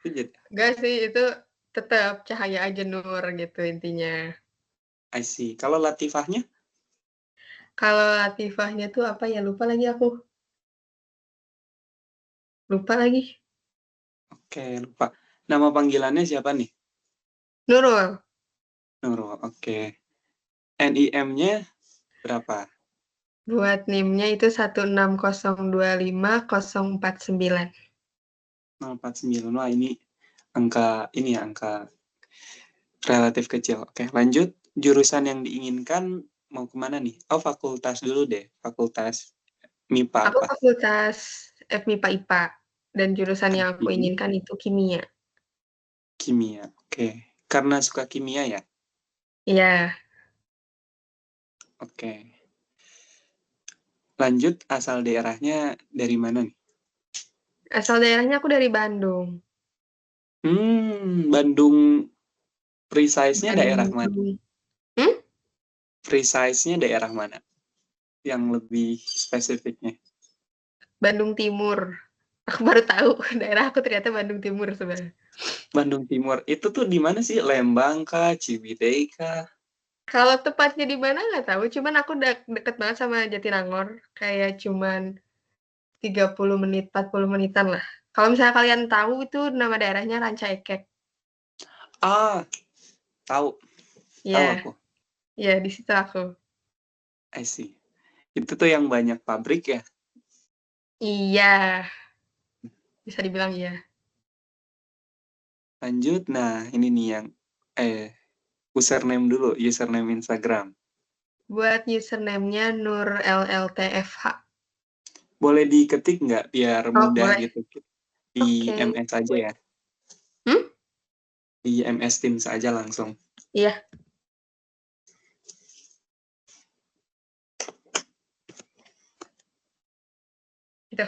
Itu jadi Enggak sih, itu tetap cahaya aja Nur gitu intinya. I see. Kalau latifahnya? Kalau Latifahnya tuh apa ya? Lupa lagi aku. Lupa lagi. Oke, lupa. Nama panggilannya siapa nih? Nurul. Nurul. Oke. NIM-nya berapa? Buat NIM-nya itu 16025 049. 049. Wah, ini angka relatif kecil. Oke, lanjut. Jurusan yang diinginkan mau kemana nih? Oh, fakultas dulu deh. Fakultas MIPA Aku apa? fakultas FMIPA IPA dan jurusan yang aku FI, inginkan itu kimia. kimia. Oke. Karena suka kimia ya? Iya, Oke. Lanjut, asal daerahnya dari mana nih? asal daerahnya aku dari Bandung. Bandung. Precise-nya daerah mana? Bandung. Precise-nya daerah mana? Yang lebih spesifiknya. Bandung Timur. Aku baru tahu daerah aku ternyata Bandung Timur sebenarnya. Bandung Timur. Itu tuh di mana sih? Lembang kah? Ciwidey kah? Kalau tepatnya di mana nggak tahu, cuman aku deket banget sama Jatinangor. Kayak cuman 30 menit, 40 menitan lah. Kalau misalnya kalian tahu itu nama daerahnya Ranca Ekek. Ah, tahu. Tahu Iya, aku. iya di situ aku. I see. Itu tuh yang banyak pabrik ya? Iya, bisa dibilang iya. Lanjut, nah ini nih yang username dulu, username Instagram. Buat username-nya Nur LLTFH. Boleh diketik nggak biar Oh, mudah boleh. gitu? Di Oke. MS aja ya? Di MS Teams aja langsung. Iya. Gitu.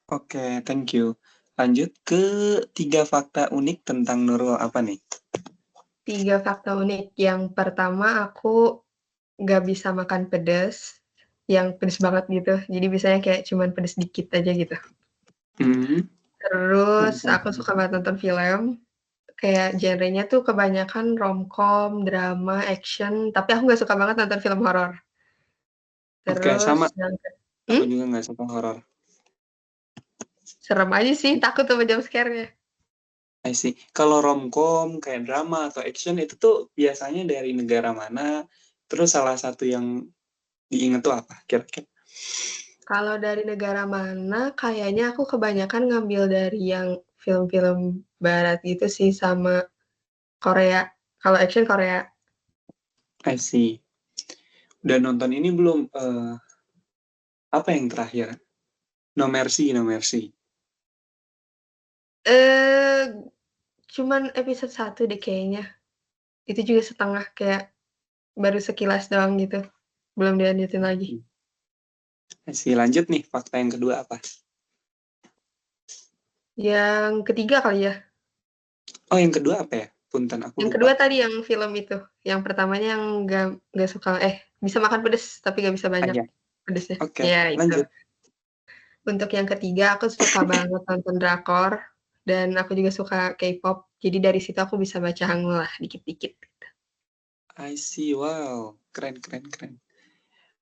Oke, thank you. Lanjut ke 3 fakta unik tentang Nurul apa nih? 3 fakta unik. Yang pertama, aku nggak bisa makan pedas, yang pedas banget gitu. Jadi biasanya kayak cuman pedas dikit aja gitu. Terus aku suka banget nonton film. Kayak genrenya tuh kebanyakan romcom, drama, action. Tapi aku nggak suka banget nonton film horor. Oke, Terus sama. Aku juga nggak suka horor. Serem aja sih, takut sama jump scare-nya. I see. Kalau romcom kayak drama atau action itu tuh biasanya dari negara mana? Terus salah satu yang diingat tuh apa kira-kira? Kalau dari negara mana, kayaknya aku kebanyakan ngambil dari yang film-film barat gitu sih, sama Korea. Kalau action Korea. I see. Udah nonton ini belum? Apa yang terakhir? No Mercy, No Mercy. Cuman episode 1 deh kayaknya. Itu juga setengah, kayak baru sekilas doang gitu. Belum dilanjutin lagi. I see. Lanjut nih, fakta yang kedua apa? Yang ketiga kali ya. Oh, yang kedua apa ya? Punten, aku Yang lupa. kedua tadi yang film itu. Yang pertamanya yang nggak suka, bisa makan pedes tapi nggak bisa banyak Iya. pedesnya. Oke, Ya, itu. lanjut. Untuk yang ketiga, aku suka banget nonton drakor. Dan aku juga suka K-pop. Jadi dari situ aku bisa baca Hangul lah, dikit-dikit. I see, wow. Keren.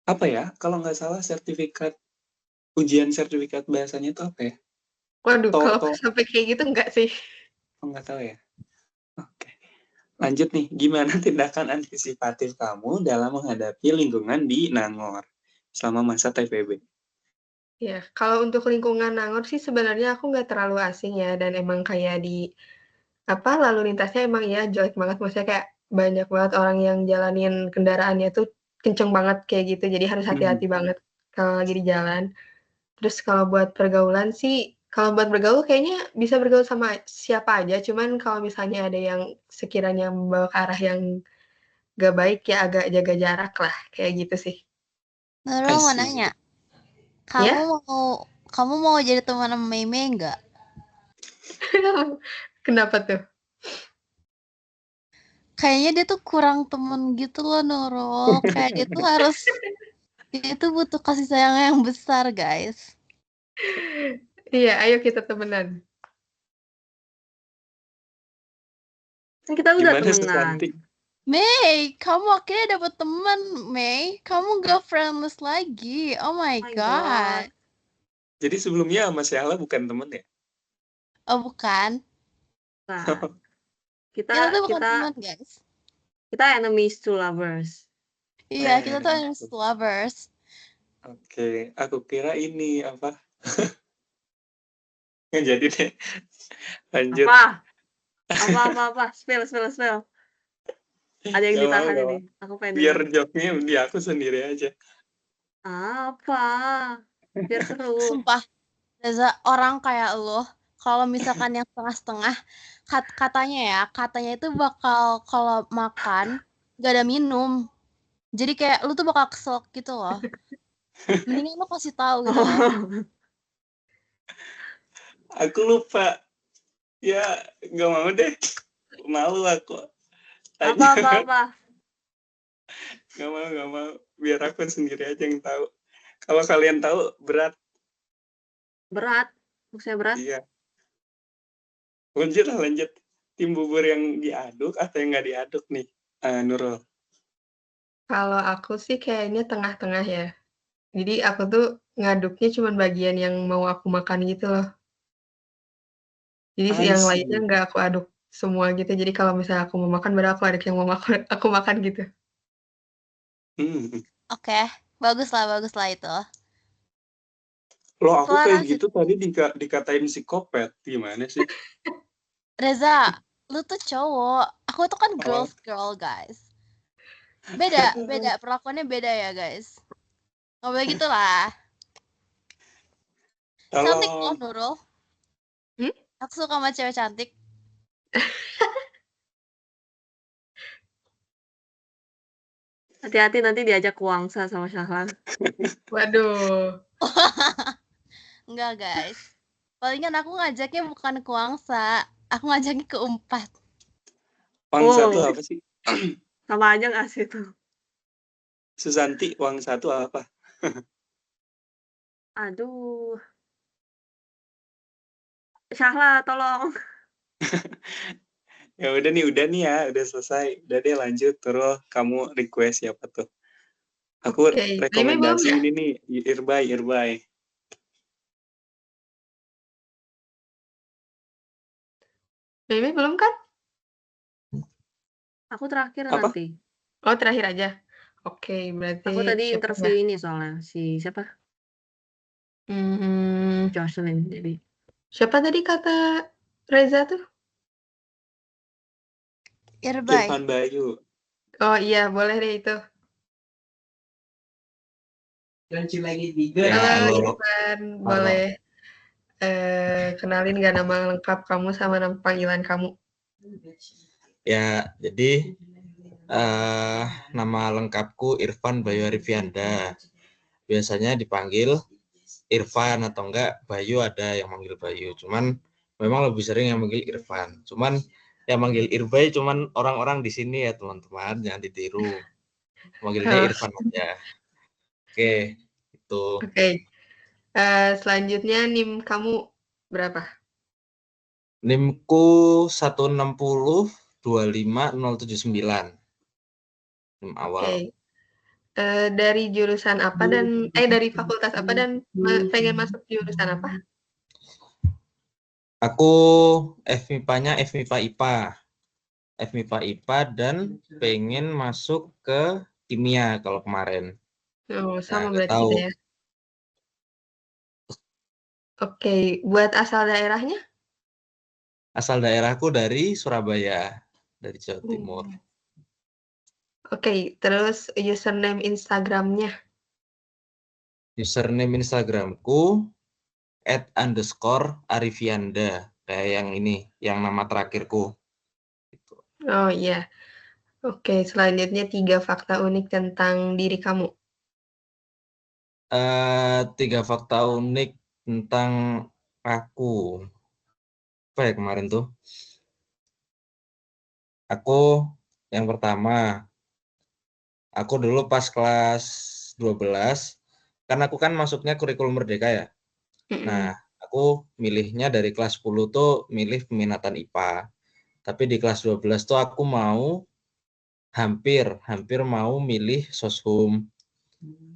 Apa ya? Kalau nggak salah ujian sertifikat bahasanya itu apa ya? Waduh, kalau sampai kayak gitu enggak sih. Oh, nggak tahu ya? Oke. Lanjut nih, gimana tindakan antisipatif kamu dalam menghadapi lingkungan di Nangor selama masa TPB? Ya, kalau untuk lingkungan Nangor sih sebenarnya aku nggak terlalu asing ya, dan emang kayak lalu lintasnya emang ya jelek banget, maksudnya kayak banyak banget orang yang jalanin kendaraannya tuh kenceng banget kayak gitu, jadi harus hati-hati banget kalau lagi di jalan. Terus kalau buat pergaulan sih, kalau buat bergaul kayaknya bisa bergaul sama siapa aja, cuman kalau misalnya ada yang sekiranya membawa ke arah yang nggak baik ya agak jaga jarak lah, kayak gitu sih. Nurul mau nanya, kamu mau jadi teman sama Mei nggak? Kenapa tuh? Kayaknya dia tuh kurang temen gitu loh Nurul. Kayak dia tuh butuh kasih sayang yang besar guys. Iya, ayo kita temenan. Kita udah Gimana, temenan. Susanti? Mei, kamu akhirnya dapet teman, Mei. Kamu gak friendless lagi. Oh my god. Jadi sebelumnya sama Syahla bukan temen ya? Oh bukan. Nah, Kita tuh bukan teman guys. Kita enemies to lovers. Iya, kita tuh enemies to lovers. Oke, aku kira ini apa? Nggak jadi deh. Lanjut. Apa? Spill. Ada yang ditahan ini. Aku pengen biar joknya di aku sendiri aja. Apa? Biar seru. Sumpah, Reza, orang kayak lo, kalau misalkan yang setengah-setengah, katanya itu bakal kalau makan gak ada minum. Jadi kayak lu tuh bakal kesel gitu loh. Mendingan lu kasih tahu gitu loh. Aku lupa. Ya, nggak mau deh. Malu aku. Apa? Nggak mau. Biar aku sendiri aja yang tahu. Kalau kalian tahu, berat. Berat? Maksudnya berat? Iya. Lanjut. Tim bubur yang diaduk atau yang nggak diaduk nih, Nurul? Kalau aku sih kayaknya tengah-tengah ya. Jadi aku tuh ngaduknya cuma bagian yang mau aku makan gitu loh. Jadi yang lainnya nggak aku aduk semua gitu. Jadi kalau misalnya aku mau makan, baru aku aduk yang mau aku makan gitu. Oke, bagus lah itu. Loh, aku kayak gitu tadi dikatain psikopat. Gimana sih? Reza, lu tuh cowok. Aku tuh kan girl, guys. Beda. Perlakuannya beda ya, guys. Nggak boleh gitu lah. Cantik loh, Nurul. Aku suka sama cewek cantik. Hati-hati nanti diajak ke Wangsa sama Syahlan. Waduh. Enggak, guys. Palingan aku ngajaknya bukan ke Wangsa. Aku ngajaknya ke Unpad. Wangsa itu apa sih? Sama aja nggak sih itu? Susanti, Wangsa itu apa? Aduh. Syahla, tolong. Ya udah nih ya, udah selesai. Udah deh lanjut, terus kamu request siapa tuh? Aku Oke, Mimi belum rekomendasi ya? ini nih, Irbai. Mimi belum kan? Aku terakhir Apa? nanti. Oh, terakhir aja. Oke, berarti Aku tadi siapa interview ya? ini soalnya si siapa? Hmm, Jocelyn. Jadi siapa tadi kata Reza tuh? Irbai. Irfan Bayu. Oh iya, boleh deh itu. Ya, Halo halo. Irfan, boleh kenalin gak nama lengkap kamu sama nama panggilan kamu? Ya, jadi nama lengkapku Irfan Bayu Arifianda. Biasanya dipanggil Irfan atau enggak Bayu, ada yang manggil Bayu. Cuman memang lebih sering yang manggil Irfan. Cuman yang manggil Irbai cuman orang-orang di sini ya teman-teman, jangan ditiru. Manggilnya Oh, Irfan aja. Oke, itu. oke. Selanjutnya NIM kamu berapa? NIM-ku 160-25079. NIM awal. Oke. Dari jurusan apa dan dari fakultas apa dan pengen masuk jurusan apa? Aku FMIPA-nya FMIPA IPA. FMIPA IPA dan pengen masuk ke kimia kalau kemarin. Oh, Nah, sama nggak berarti tahu. kita ya. Oke, buat asal daerahnya? Asal daerahku dari Surabaya, dari Jawa Timur. Oke, terus username Instagramnya? Username Instagramku @_Arifianda. Kayak yang ini, yang nama terakhirku. Gitu. Oh iya. Oke, selanjutnya 3 fakta unik tentang diri kamu. 3 fakta unik tentang aku. Apa ya kemarin tuh? Aku yang pertama, aku dulu pas kelas 12, kan aku kan masuknya kurikulum merdeka ya. Nah, aku milihnya dari kelas 10 tuh milih peminatan IPA. Tapi di kelas 12 tuh aku mau hampir mau milih soshum.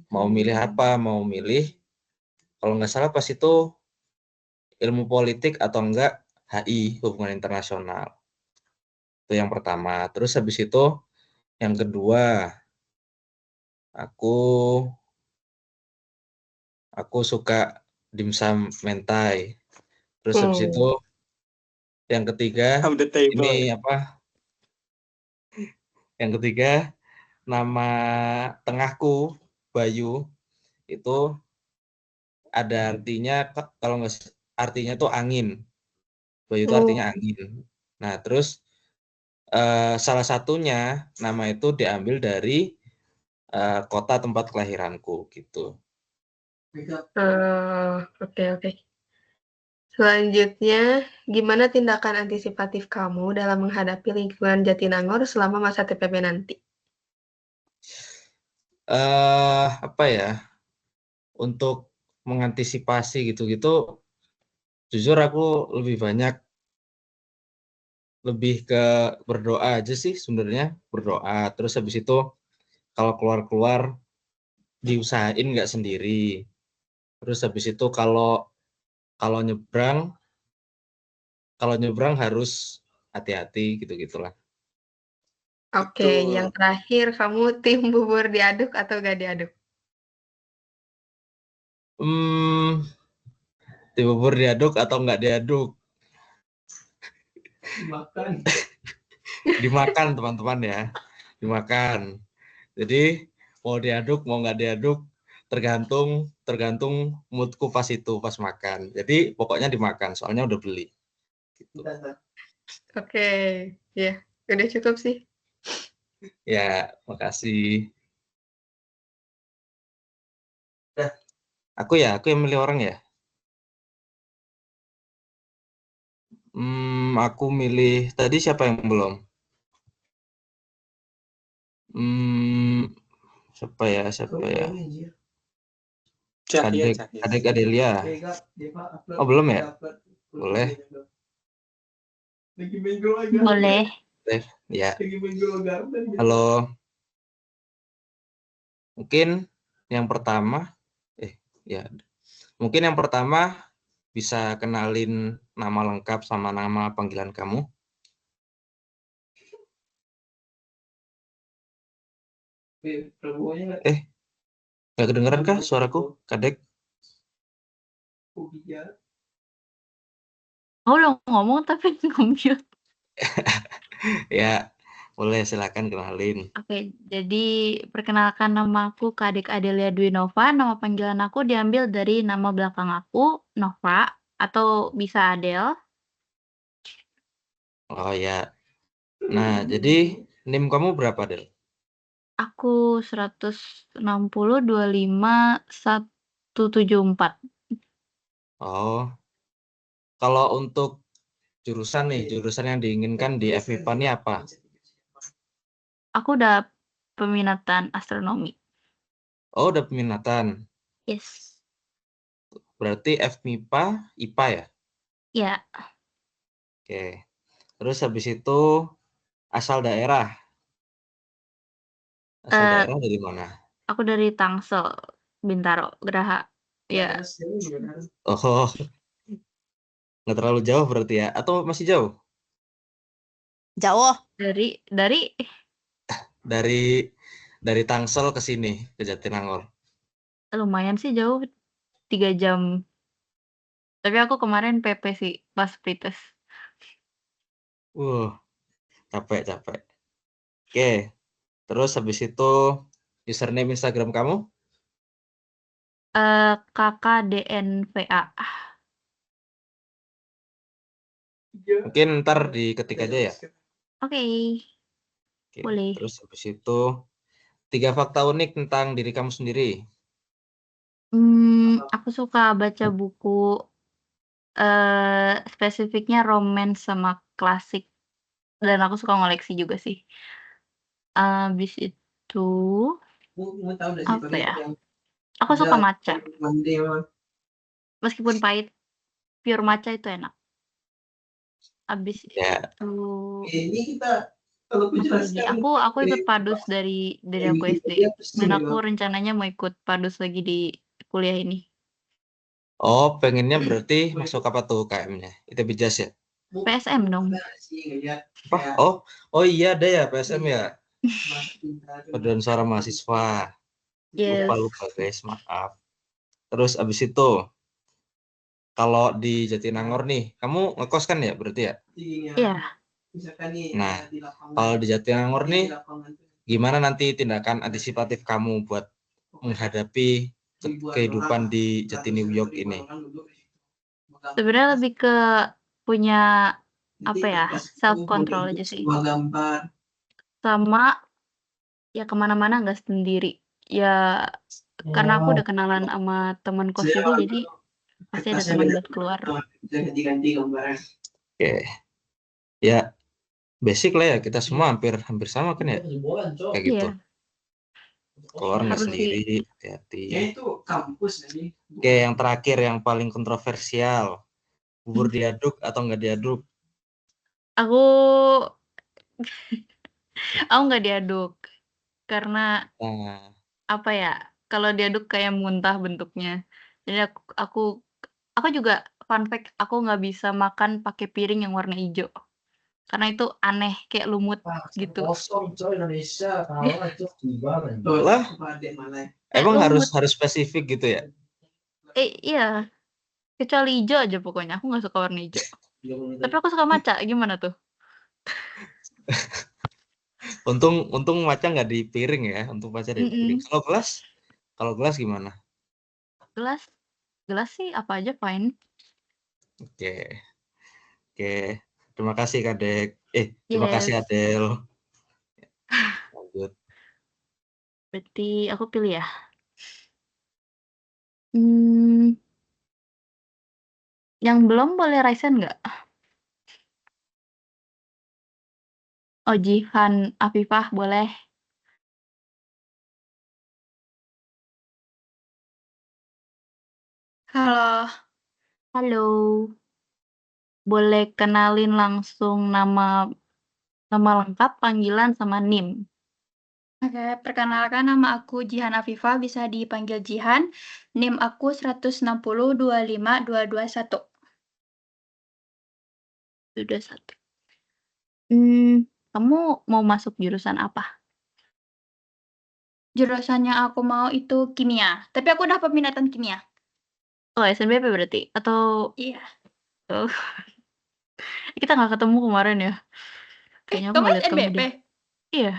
Mau milih apa? Mau milih, kalau nggak salah pas itu ilmu politik atau enggak HI, hubungan internasional. Itu yang pertama. Terus habis itu yang kedua, aku suka dimsum mentai. Terus habis itu yang ketiga, On the table. ini apa? Yang ketiga, nama tengahku Bayu itu ada artinya, kalau nggak, artinya tuh angin. Bayu itu artinya angin. Nah, terus salah satunya nama itu diambil dari kota tempat kelahiranku gitu. Oke. Selanjutnya, gimana tindakan antisipatif kamu dalam menghadapi lingkungan Jatinangor selama masa TPP nanti? Apa ya? Untuk mengantisipasi gitu-gitu, jujur aku lebih ke berdoa aja sih sebenarnya, berdoa. Terus habis itu kalau keluar-keluar diusahain nggak sendiri. Terus habis itu kalau nyebrang harus hati-hati gitu-gitulah. Oke, yang terakhir, kamu tim bubur diaduk atau gak diaduk? Tim bubur diaduk atau nggak diaduk? Dimakan teman-teman ya, dimakan. Jadi mau diaduk mau nggak diaduk tergantung moodku pas makan. Jadi pokoknya dimakan, soalnya udah beli. Gitu. Oke, ya, udah cukup sih. Ya, makasih. Aku yang milih orang ya. Aku milih tadi siapa yang belum? Siapa ya? Kadek Adelia. Oh, belum ya? Boleh. Boleh. Ya. Halo. Mungkin yang pertama, ya, mungkin yang pertama bisa kenalin nama lengkap sama nama panggilan kamu. Nggak kedengeran kah suaraku, Kadek? Aku udah ngomong tapi nge-mute. Ya, boleh silakan kenalin. Oke, jadi perkenalkan nama aku Kadek Adelia Dwi Nova. Nama panggilan aku diambil dari nama belakang aku, Nova, atau bisa Adel. Oh ya. Nah, jadi NIM kamu berapa, Del? Aku 160 25 174. Oh, kalau untuk jurusan yang diinginkan di FMIPA ini apa? Aku udah peminatan astronomi. Oh, udah peminatan. Yes. Berarti FMIPA, IPA ya? Ya, Oke. Terus habis itu asal daerah. Asal Eh, daerah dari mana? aku dari Tangsel, Bintaro, Geraha. Ya, Oh, nggak terlalu jauh berarti ya? Atau masih jauh? Jauh. Dari Tangsel ke sini, ke Jatinangor. lumayan sih jauh, 3 jam. Tapi aku kemarin PP sih, pas pretest. Capek. Oke, terus habis itu username Instagram kamu? KKDNVA. Mungkin ntar diketik aja ya. Oke, Oke, boleh. terus habis itu 3 fakta unik tentang diri kamu sendiri. Aku suka baca buku, spesifiknya romance sama klasik. Dan aku suka ngoleksi juga sih. Habis itu, apa ya? Aku suka matcha. Meskipun pahit, pure matcha itu enak. Habis Ya. itu, apalagi? Aku ikut padus dari aku SD. Dan aku rencananya mau ikut padus lagi di kuliah ini. Oh, pengennya berarti masuk apa tuh UKM-nya? ITB Jas ya? PSM dong. Apa? Oh iya ada ya PSM ya? Paduan Suara Mahasiswa. Yes. Lupa guys, maaf. Terus abis itu, kalau di Jatinangor nih, kamu ngekos kan ya berarti ya? Iya. Nah, kalau di Jatinangor nih, gimana nanti tindakan antisipatif kamu buat menghadapi kehidupan di Jati New York ini? Sebenarnya lebih ke punya apa ya, self control aja sih. Sama ya kemana-mana nggak sendiri. Ya karena aku udah kenalan sama teman kos juga, jadi pasti ada teman buat keluar. Oke. Ya, basic lah ya, kita semua hampir sama kan ya? Kayak gitu. Iya. Keluar nggak Harus sih. sendiri, hati-hati. Oke, yang terakhir yang paling kontroversial. Bubur diaduk atau nggak diaduk? Aku nggak diaduk karena Nah, apa ya? Kalau diaduk kayak muntah bentuknya. Jadi aku juga fun fact, aku nggak bisa makan pakai piring yang warna hijau. Karena itu aneh, kayak lumut gitu. lah, emang lumut. harus spesifik gitu ya? Iya. Kecuali hijau aja pokoknya. Aku nggak suka warna hijau. Tapi aku suka matcha. Gimana tuh? Untung matcha nggak di piring ya, untuk matcha di piring. Kalau gelas gimana? Gelas sih apa aja fine. Oke. Terima kasih Kadek. Terima kasih Yes. Adel. Lanjut. Berarti aku pilih ya. Yang belum boleh raisen nggak? Oh, Jihan Afifah boleh. Halo. Halo. Boleh kenalin langsung nama lengkap, panggilan, sama NIM. Oke, perkenalkan nama aku Jihan Afifah, bisa dipanggil Jihan. NIM aku 160 25 221. 21. Kamu mau masuk jurusan apa? Jurusan yang aku mau itu kimia, tapi aku udah peminatan kimia. Oh, SNBP berarti? Atau Iya. oh, kita nggak ketemu kemarin ya? Kayaknya aku Kamu nggak lihat kamu SNBP? deh. Iya.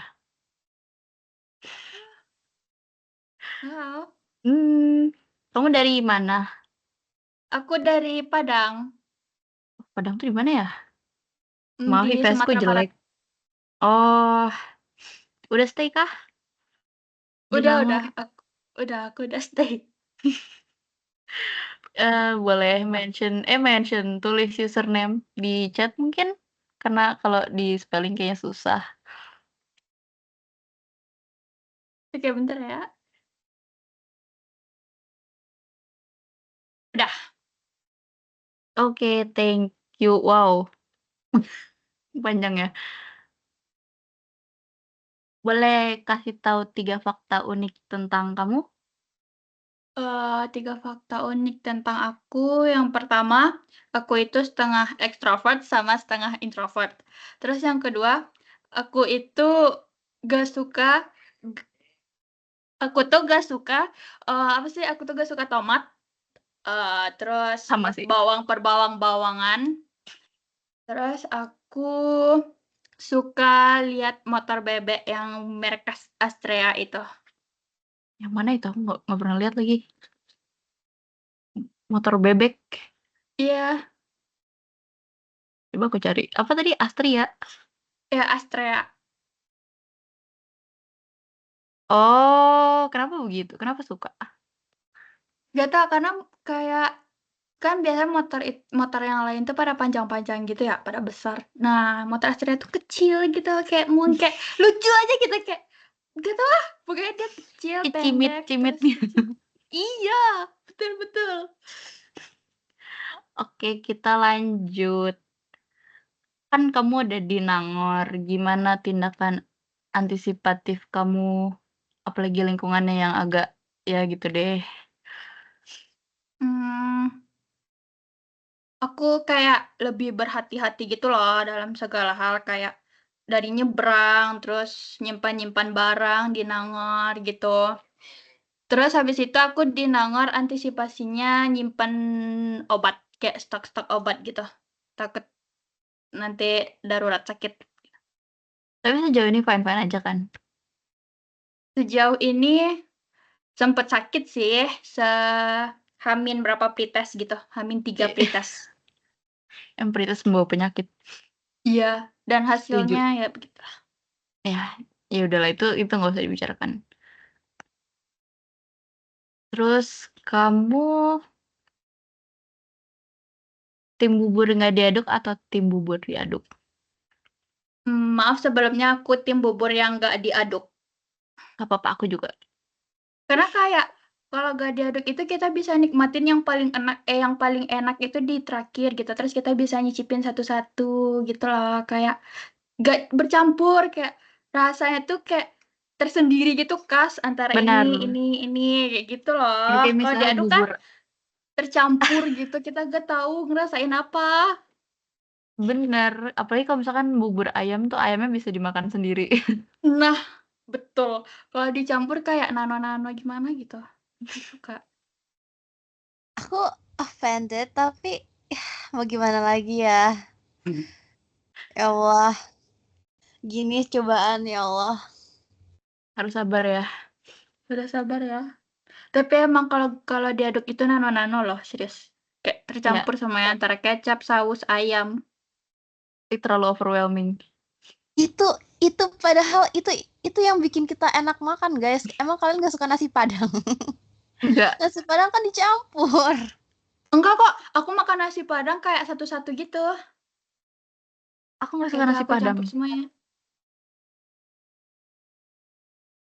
Wow. Kamu dari mana? Aku dari Padang, Padang tuh di mana ya? Maaf, di IPS-ku Sumatera Barat. jelek. Oh, udah stay kah? Di Udah, Nangor? aku udah stay. Boleh mention, tulis username di chat mungkin? Karena kalau di spelling kayaknya susah. Oke, bentar ya. Udah. Oke, thank you. Wow, panjang ya. Boleh kasih tahu 3 fakta unik tentang kamu? 3 fakta unik tentang aku. Yang pertama, aku itu setengah ekstrovert sama setengah introvert. Terus yang kedua, aku itu gak suka tomat. Terus Sama sih. bawang per bawang-bawangan. Terus aku suka lihat motor bebek yang merek Astrea itu. Yang mana itu? Aku nggak pernah lihat lagi. Motor bebek. Iya, Coba aku cari. Apa tadi? Astria? ya Astrea. Oh, kenapa begitu? Kenapa suka? Gak tau, karena kayak kan biasanya motor yang lain tuh pada panjang-panjang gitu ya, pada besar. Nah, motor Astrea tuh kecil gitu, kayak kayak lucu aja gitu, kayak gak tau lah, pokoknya dia kecil, pendek, Cimit-cimit terus gitu. iya, betul-betul. Oke, kita lanjut. Kan kamu ada di Nangor, gimana tindakan antisipatif kamu, apalagi lingkungannya yang agak ya gitu deh. Aku kayak lebih berhati-hati gitu loh dalam segala hal, kayak dari nyebrang, terus nyimpan-nyimpan barang di Nangor gitu. Terus habis itu aku di Nangor antisipasinya nyimpan obat, kayak stok-stok obat gitu. Takut nanti darurat sakit. Tapi sejauh ini fine-fine aja kan? Sejauh ini sempet sakit sih, Hamin berapa pretest gitu, Hamin 3 pretest. Yang prioritas membawa penyakit. Iya, dan Setuju. hasilnya ya begitu. Ya udahlah, itu nggak usah dibicarakan. Terus kamu tim bubur nggak diaduk atau tim bubur diaduk? Maaf sebelumnya, aku tim bubur yang nggak diaduk. Gak apa-apa, aku juga. Karena kayak kalau nggak diaduk itu kita bisa nikmatin yang paling enak itu di terakhir gitu. Terus kita bisa nyicipin satu-satu gitu loh. Kayak nggak bercampur, kayak rasanya tuh kayak tersendiri gitu, khas antara Benar. ini kayak gitu loh. Kayak Kalau misalnya diaduk kan bubur. tercampur gitu, kita nggak tahu ngerasain apa. Bener, apalagi kalau misalkan bubur ayam tuh ayamnya bisa dimakan sendiri. Nah, betul. Kalau dicampur kayak nano-nano gimana gitu. Nggak suka. Aku offended, tapi mau gimana lagi ya? Ya Allah, gini cobaan ya Allah. Harus sabar ya. Udah sabar ya. Tapi emang kalau diaduk itu nano-nano loh, serius. Kayak tercampur sama yang antara kecap, saus, ayam. Itu terlalu overwhelming. Itu padahal itu yang bikin kita enak makan, guys. Emang kalian gak suka nasi Padang? Enggak. Nasi Padang kan dicampur. Enggak kok, aku makan nasi Padang kayak satu-satu gitu. Aku nggak suka nasi aku Padang. campur semuanya.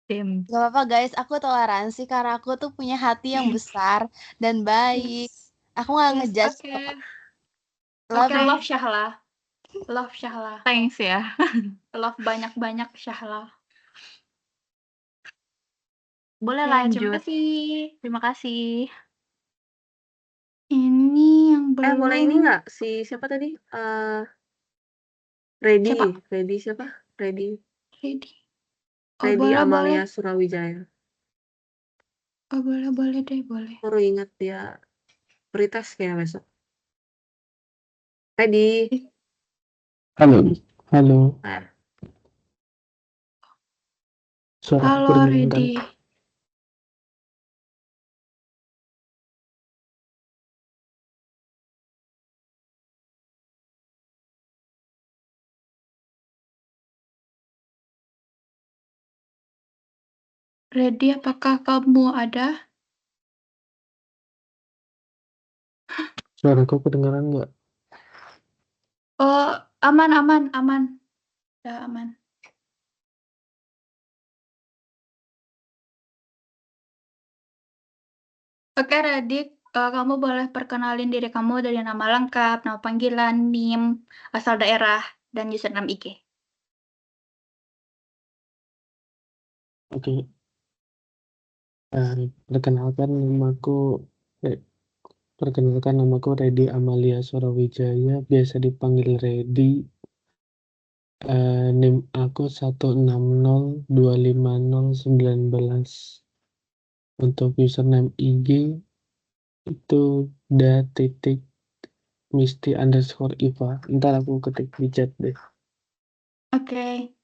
Gak apa-apa guys, aku toleransi karena aku tuh punya hati yang besar dan baik. Aku gak ngejudge. Oke, love Syahla. Love Syahla. Thanks ya. Love banyak-banyak Syahla. Boleh Ya, terima lanjut. kasih. Terima kasih. Ini yang boleh ini belum. nggak si siapa tadi? Reddy, Siapa? Reddy siapa? Reddy Ready. Oh, Reddy boleh, boleh. Amalia Surawijaya. Oh, boleh, boleh deh, boleh. Baru ingat dia pretest kayak besok. Reddy. Halo, halo. Nah, Suara aku Halo, terdengarkan. Ready. Ready, apakah kamu ada? Suara aku kedengaran nggak? Oh, aman, aman, aman. Udah aman. Oke, Ready. Kamu boleh perkenalin diri kamu dari nama lengkap, nama panggilan, NIM, asal daerah, dan username IG. Oke. Perkenalkan namaku Reddy Amalia Surawijaya, biasa dipanggil Reddy. NIM aku 160250911. Untuk username IG itu _Misty_Iva. Ntar aku ketik di chat deh. Oke.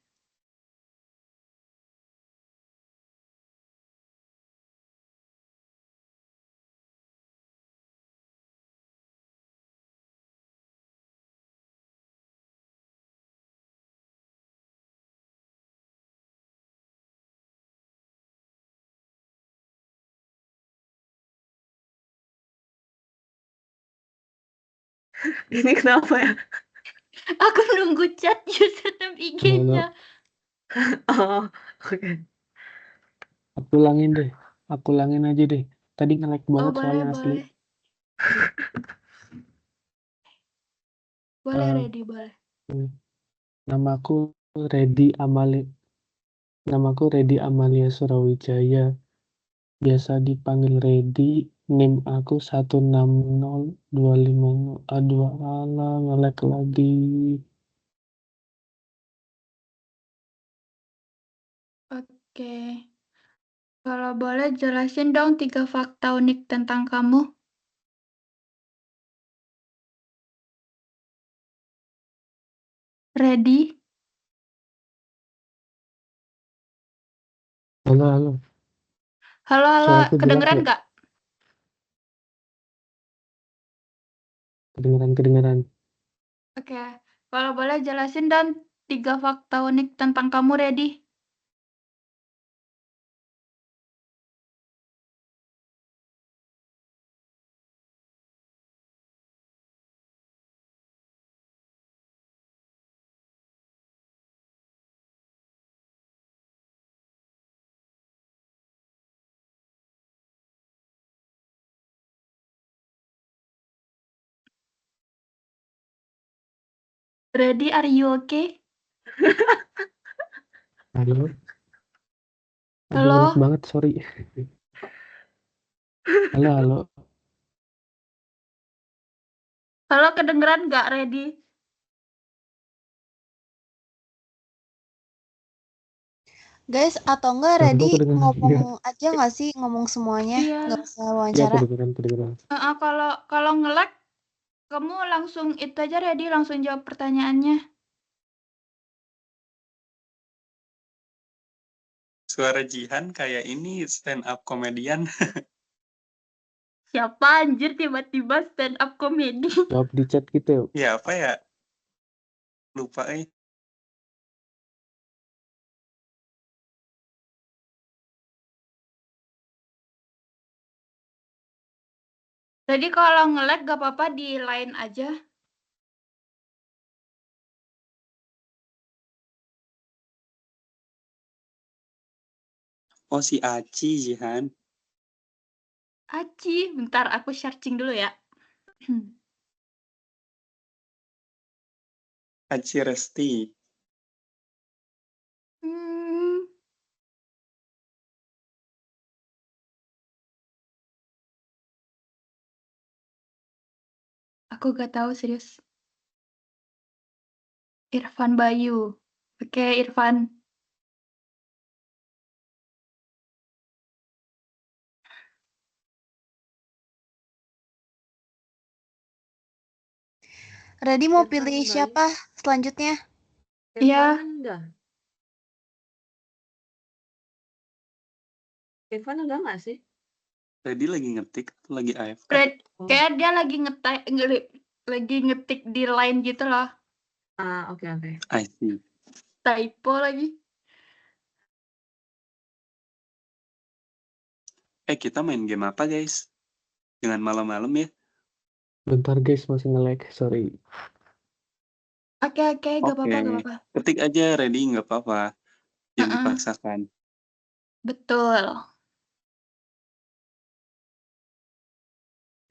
ini kenapa ya? Aku nunggu chat username IG-nya. Oh, oke. Aku ulangin aja deh. Tadi nge-lag banget boleh, soalnya asli. boleh. Boleh, Ready, boleh. Namaku Reddy Amalia Surawijaya. Biasa dipanggil Reddy. NIM aku 1602502. Aduh, alah, nge-lag lagi. Oke. Kalau boleh jelasin dong 3 fakta unik tentang kamu. Ready? Halo. Halo, Suaraku jelas kedengeran nggak? nggak? Kedengeran. Oke. Kalau boleh jelasin dong 3 fakta unik tentang kamu, Ready? Ready, are you okay? Halo. Aduh, Halo? nge-lag banget, sorry. Halo. Halo, kedengeran nggak, Ready? Guys, atau enggak Suaraku Ready kedengeran ngomong nggak? aja nggak sih, ngomong semuanya, Iya. nggak usah Iya, wawancara. kedengeran. Kalau nge-lag, kamu langsung itu aja, Ready, langsung jawab pertanyaannya. Suara Jihan kayak ini stand up komedian. Siapa anjir tiba-tiba stand up comedy? Jawab di chat gitu. Ya apa ya? Lupa Jadi kalau nge-lag gak apa-apa di line aja. Oh, si Aci Jihan. Aci, bentar aku searching dulu ya. Aci Resti. Aku gak tahu serius. Irfan Bayu. Oke, Irfan. Ready mau Irfan pilih Bayu. siapa selanjutnya? Iya. Irfan udah. Irfan udah nggak sih? Tadi lagi ngetik atau lagi AFK? Kayak dia lagi ngetik di line gitu loh. Oke. I see. Typo lagi. Kita main game apa guys? Jangan malam-malam ya. Bentar guys, masih nge-lag, sorry. Oke, gak apa-apa. Ketik aja ready, nggak apa-apa. Jangan dipaksakan. Betul.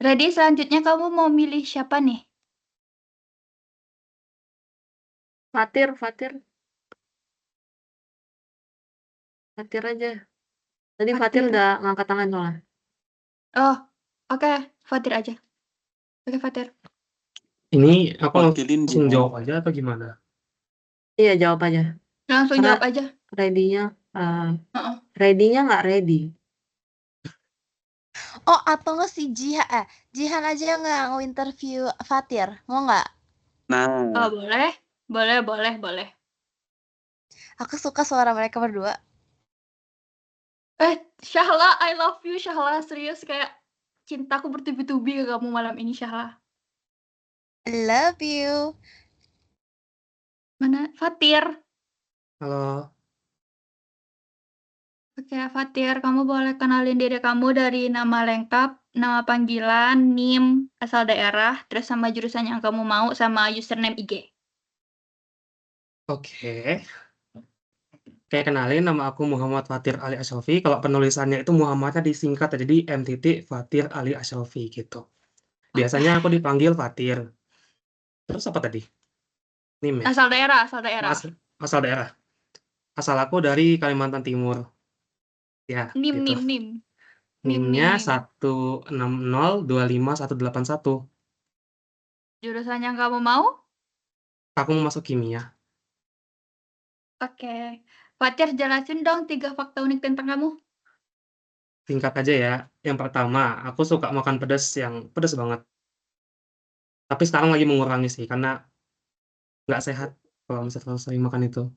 Ready, selanjutnya kamu mau milih siapa nih? Fatir aja. Tadi Fatir udah ngangkat tangan soalnya. Oh, oke. Fatir aja. Oke, Fatir. Ini aku Wakilin langsung Jihan. jawab aja atau gimana? Iya, jawab aja. Langsung Karena jawab aja. Ready-nya nggak ready. Oh, atau nggak si Jihan aja nggak nge-interview Fatir, mau nggak? Nah. Oh, boleh. Aku suka suara mereka berdua. Syahla, I love you, Syahla. Serius, kayak cintaku bertubi-tubi ke kamu malam ini, Syahla. I love you. Mana? Fatir. Halo. Oke, Fatir, kamu boleh kenalin diri kamu dari nama lengkap, nama panggilan, NIM, asal daerah, terus sama jurusan yang kamu mau, sama username IG. Oke, kenalin, nama aku Muhammad Fatir Ali Asyofi. Kalau penulisannya itu Muhammadnya disingkat jadi M. Fatir Ali Asyofi gitu. Biasanya aku dipanggil Fatir. Terus apa tadi? NIM ya? Asal daerah. Asal daerah. Asal aku dari Kalimantan Timur. Ya, NIM. gitu. NIM-nya 160251181. Jurusan yang kamu mau? Aku mau masuk kimia. Oke. Fatir, jelasin dong 3 fakta unik tentang kamu. Singkat aja ya. Yang pertama, aku suka makan pedas yang pedas banget. Tapi sekarang lagi mengurangi sih, karena nggak sehat kalau misalnya terlalu sering makan itu.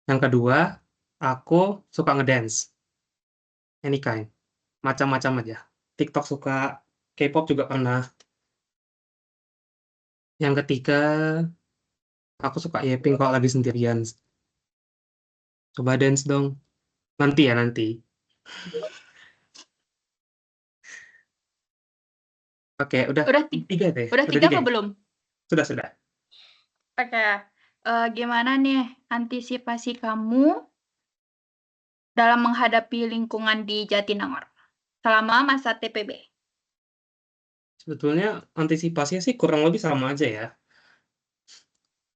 Yang kedua, aku suka ngedance. Any kind. Macam-macam aja. TikTok suka, K-pop juga pernah. Yang ketiga, aku suka yapping kalau lagi sendirian. Coba dance dong. Nanti. Oke, udah 3 deh. Udah 3 apa belum? Sudah. Oke. Gimana nih antisipasi kamu dalam menghadapi lingkungan di Jatinangor selama masa TPB? Sebetulnya antisipasinya sih kurang lebih sama aja ya.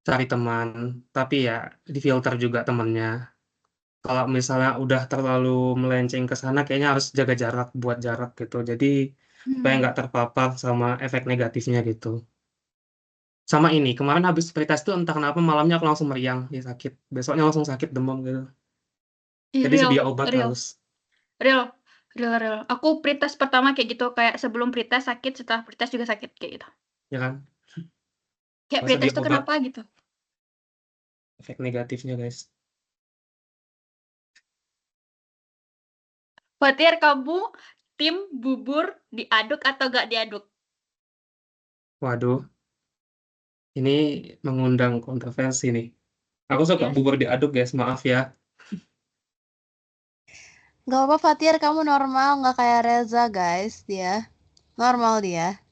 Cari teman, tapi ya difilter juga temannya. Kalau misalnya udah terlalu melenceng ke sana, kayaknya harus jaga jarak, buat jarak gitu. Jadi supaya nggak terpapar sama efek negatifnya gitu. Sama ini, kemarin habis pretest tuh entah kenapa malamnya aku langsung meriang, ya sakit. Besoknya langsung sakit, demam gitu. Jadi sedia obat harus. Real. Aku pretest pertama kayak gitu, kayak sebelum pretest sakit, setelah pretest juga sakit kayak gitu. Ya kan? Kayak pretest tuh kenapa gitu? Efek negatifnya, guys. Fatir, kamu tim bubur diaduk atau gak diaduk? Waduh. Ini mengundang kontroversi nih. Aku suka bubur diaduk, guys. Maaf ya. Gak apa-apa Fatir, kamu normal, nggak kayak Reza guys, dia normal dia.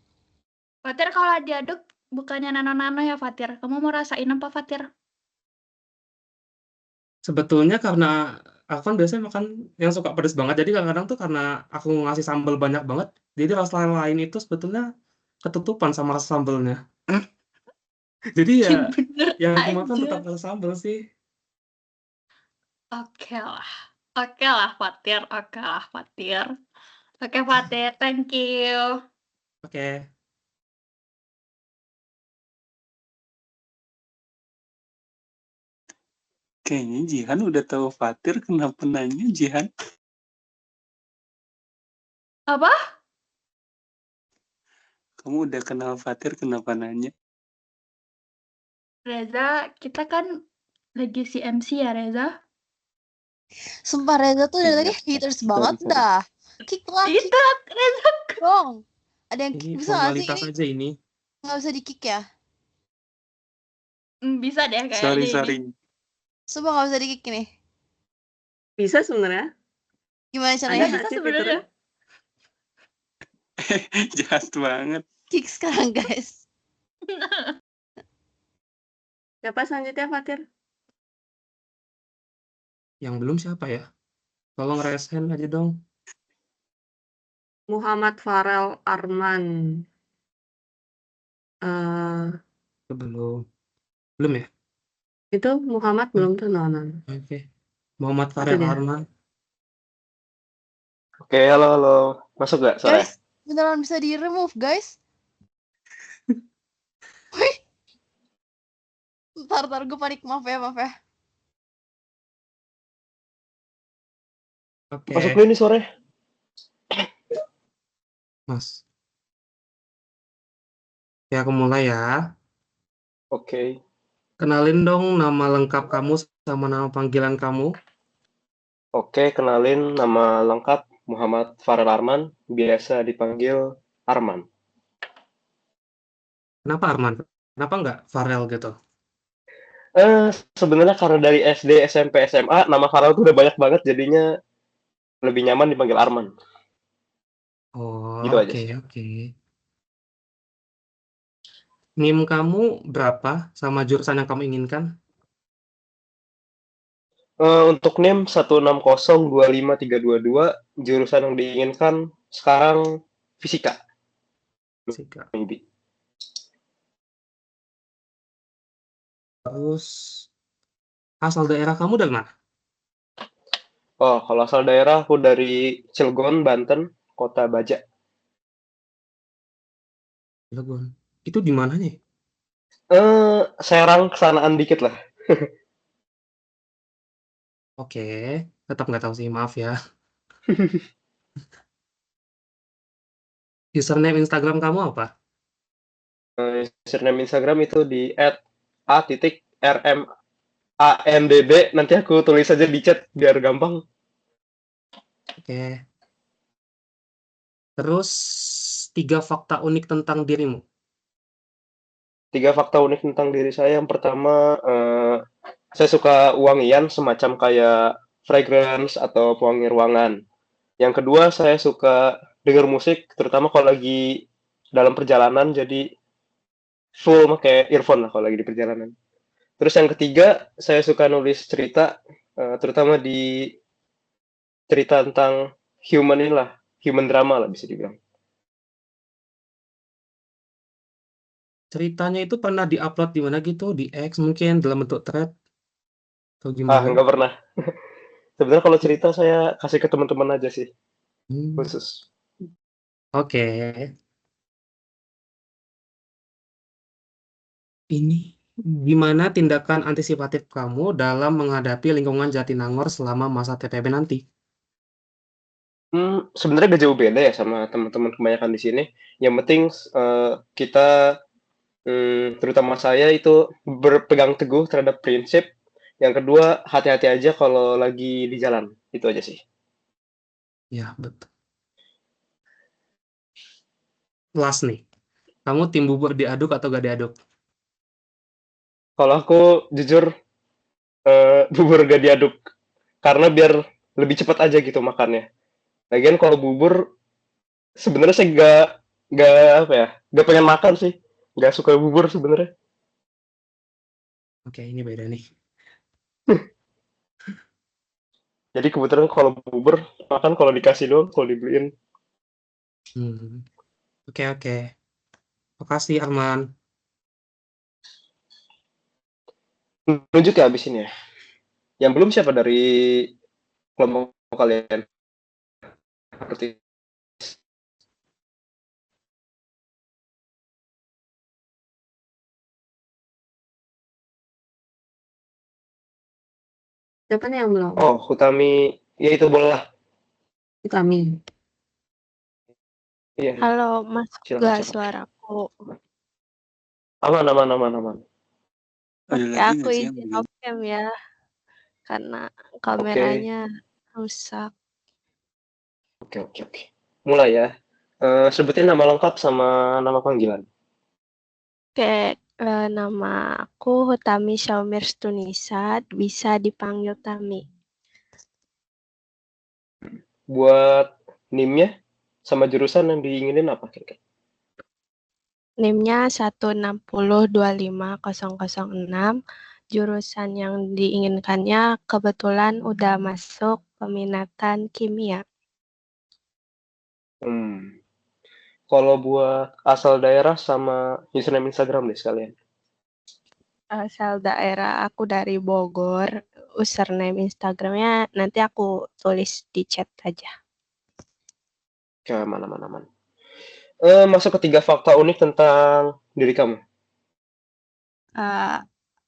Fatir, kalau diaduk bukannya nano-nano ya Fatir? Kamu mau rasain apa Fatir? Sebetulnya karena aku kan biasanya makan yang suka pedas banget, jadi kadang-kadang tuh karena aku ngasih sambal banyak banget, jadi rasa lain itu sebetulnya ketutupan sama rasa sambalnya. Jadi ya yang aku makan tetap rasa sambal sih. Oke lah. Oke lah, Fatir. Oke, Fatir. Thank you. Oke. Kayaknya Jihan udah tahu Fatir, kenapa nanya Jihan? Apa? Kamu udah kenal Fatir, kenapa nanya? Reza, kita kan lagi CMC ya, Reza? Sumpah Reza tuh dari tadi Iya. haters Sorry, banget sorry. dah. Kick lah, kick Itu, Reza. dong. Ada yang Ini bisa nggak sih formalitas ini? aja ini. Nggak bisa di kick ya? Bisa deh kayaknya Sorry, ini. sorry. Sumpah nggak bisa di kick nih. Bisa sebenarnya. Gimana Ada caranya? Bisa nggak sih sebenarnya. fiturnya? Jahat banget. Kick sekarang guys. Siapa selanjutnya Fatir? Yang belum siapa ya? Tolong raise hand aja dong. Muhammad Farel Arman. Belum. Belum ya? Itu Muhammad belum tuh nonon. Oke. Muhammad Itu Farel dia. Arman. Oke, halo. Masuk gak suara? Guys, beneran bisa di remove guys. Wih. Ntar gue panik, maaf ya. Oke. Masuk dulu nih suaranya. Mas. Ya, aku mulai ya. Oke. Kenalin dong nama lengkap kamu sama nama panggilan kamu. Oke, kenalin nama lengkap Muhammad Farel Arman, biasa dipanggil Arman. Kenapa Arman? Kenapa nggak Farel gitu? Sebenarnya karena dari SD, SMP, SMA, nama Farel tuh udah banyak banget, jadinya lebih nyaman dipanggil Arman. Oh, Gitu aja oke, sih. oke. NIM kamu berapa sama jurusan yang kamu inginkan? Untuk NIM 160253222, jurusan yang diinginkan sekarang fisika. Fisika. Maybe. Terus asal daerah kamu dari mana? Oh, kalau asal daerah aku dari Cilegon, Banten, Kota Baja. Cilegon. Itu di mananya? Serang kesanaan dikit lah. Oke, tetap nggak tahu sih, maaf ya. Username Instagram kamu apa? Username Instagram itu di @a.rmandb. Nanti aku tulis aja di chat biar gampang. Oke. Terus 3 fakta unik tentang dirimu. 3 fakta unik tentang diri saya. Yang pertama, saya suka wangian semacam kayak fragrance atau pewangi ruangan. Yang kedua, saya suka dengar musik, terutama kalau lagi dalam perjalanan, jadi full pakai earphone lah kalau lagi di perjalanan. Terus yang ketiga, saya suka nulis cerita, terutama di cerita tentang human drama lah bisa dibilang. Ceritanya itu pernah diupload di mana gitu? Di X mungkin dalam bentuk thread? Atau gimana? Nggak pernah. Sebenarnya kalau cerita saya kasih ke teman-teman aja sih, khusus. Oke. Ini gimana tindakan antisipatif kamu dalam menghadapi lingkungan Jatinangor selama masa TPB nanti? Sebenarnya gak jauh beda ya sama teman-teman kebanyakan di sini. Yang penting kita, terutama saya itu berpegang teguh terhadap prinsip. Yang kedua, hati-hati aja kalau lagi di jalan. Itu aja sih. Ya, betul. Last nih, kamu tim bubur diaduk atau gak diaduk? Kalau aku jujur bubur gak diaduk. Karena biar lebih cepat aja gitu makannya. Lagian kalau bubur sebenarnya saya gak pengen makan sih. Gak suka bubur sebenarnya. Oke, ini beda nih. Jadi kebetulan kalau bubur makan kalau dikasih doang, kalau dibeliin. Oke. Makasih Arman. Lanjut ya abis ini ya. Yang belum siapa dari kelompok kalian? Seperti Siapa nih yang belum? oh, Hutami, ya itu boleh lah. Kami. Iya, Halo, masuk silakan gak silakan. suaraku? Aman, aman, aman, aman. Ada Oke, lagi aku nggak sih yang izin belum? off-cam ya, karena Oke, kameranya rusak. oke. Mulai ya. Sebutin nama lengkap sama nama panggilan. Oke, nama aku Hutami Syaumir Stunisat, bisa dipanggil Tami. Buat NIM-nya sama jurusan yang diinginin apa kira-kira? NIM-nya 16025.006. Jurusan yang diinginkannya kebetulan udah masuk peminatan kimia. Kalau buat asal daerah sama username Instagram deh sekalian. Asal daerah aku dari Bogor, username Instagramnya nanti aku tulis di chat aja. Oke, aman. Masuk ke 3 fakta unik tentang diri kamu.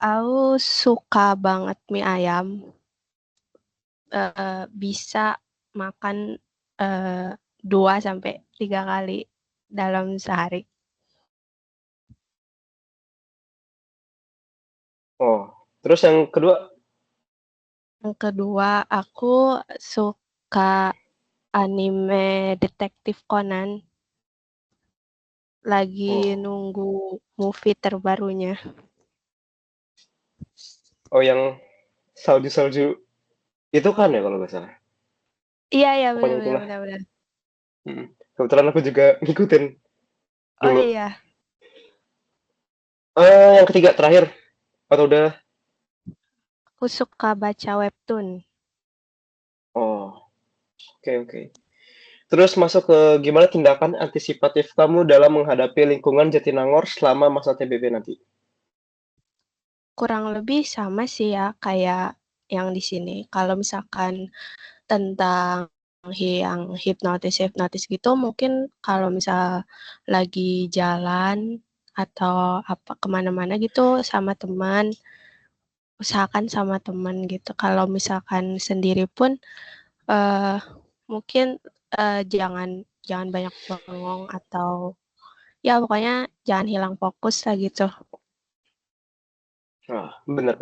Aku suka banget mie ayam. Bisa makan 2-3 kali dalam sehari. Oh, terus yang kedua? Yang kedua, aku suka anime Detektif Conan. Lagi nunggu movie terbarunya. Oh, yang salju itu kan ya kalau nggak salah. Iya, Pokoknya itulah. benar. Kebetulan aku juga ngikutin Oh dulu. iya. Yang ketiga terakhir atau udah? Aku suka baca webtoon. Oh, oke. Terus masuk ke gimana tindakan antisipatif kamu dalam menghadapi lingkungan Jatinangor selama masa TBB nanti? Kurang lebih sama sih ya kayak yang di sini. Kalau misalkan tentang yang hipnotis gitu, mungkin kalau misal lagi jalan atau apa kemana-mana gitu sama teman, usahakan sama teman gitu. Kalau misalkan sendiri pun mungkin jangan banyak bengong atau ya pokoknya jangan hilang fokus lah gitu. Benar.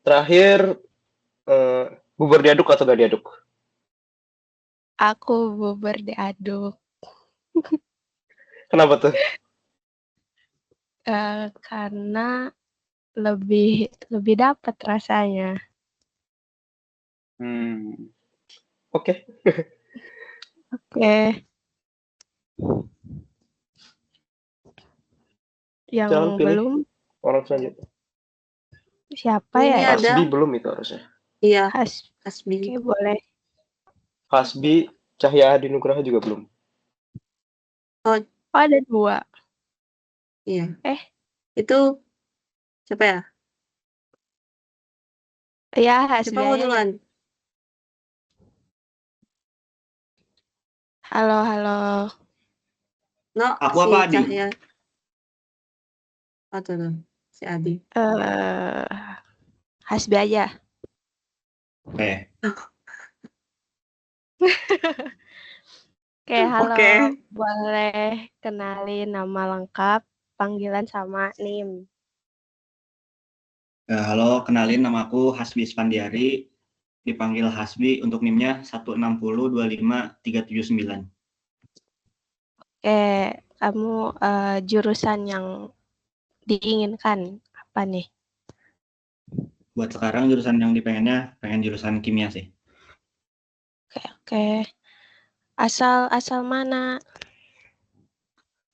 Terakhir, bubur diaduk atau gak diaduk? Aku bubur diaduk. Kenapa tuh? Karena lebih dapat rasanya. Oke. Yang Jangan pilih belum orang selanjutnya. siapa Ini ya? ada. Hasbi belum itu harusnya. Iya. Hasbi. Oke, boleh. Hasbi Cahya Adi Nugraha juga belum. Oh, ada 2. Iya. Itu siapa ya? Iya, Hasbi. Siapa mau duluan? Halo. No, Aku si apa Adi? Cahya. Tuh, si Adi. Hasbi aja. Oke. Oke, halo. Boleh kenalin nama lengkap, panggilan sama NIM. Halo, kenalin nama aku Hasbi Spandiari. Dipanggil Hasbi, untuk NIM-nya 1602539. Oke, kamu jurusan yang diinginkan apa nih? Buat sekarang jurusan yang pengen jurusan kimia sih. Oke. Asal mana?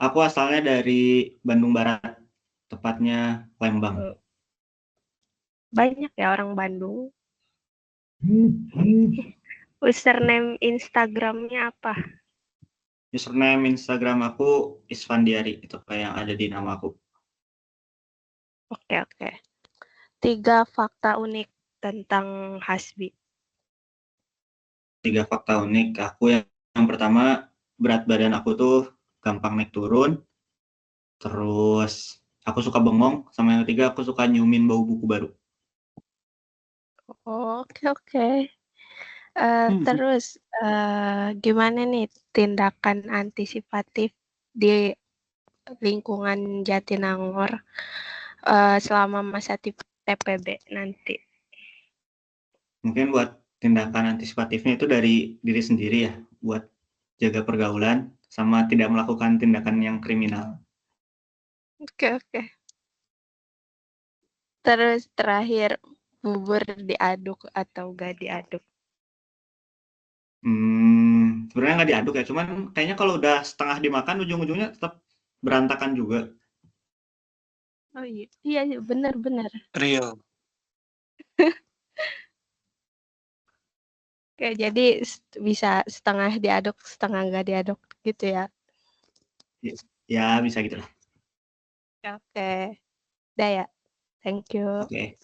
Aku asalnya dari Bandung Barat, tepatnya Lembang. Banyak ya orang Bandung. Username Instagramnya apa? Username Instagram aku Isfandiari, itu kayak yang ada di nama aku. Oke. 3 fakta unik tentang Hasbi. 3 fakta unik aku yang pertama, berat badan aku tuh gampang naik turun. Terus aku suka bengong, sama yang ketiga aku suka nyiumin bau buku baru. Oke oke. Terus, gimana nih tindakan antisipatif di lingkungan Jatinangor, selama masa TPB nanti? Mungkin buat tindakan antisipatifnya itu dari diri sendiri ya, buat jaga pergaulan sama tidak melakukan tindakan yang kriminal. Oke oke. Terus terakhir, bubur diaduk atau gak diaduk? Sebenarnya nggak diaduk ya, cuman kayaknya kalau udah setengah dimakan ujung-ujungnya tetap berantakan juga. Oh iya, iya iya, bener bener. Real. Oke, jadi bisa setengah diaduk, setengah nggak diaduk gitu ya? Ya bisa gitu lah. Oke. Udah ya? Thank you. Oke.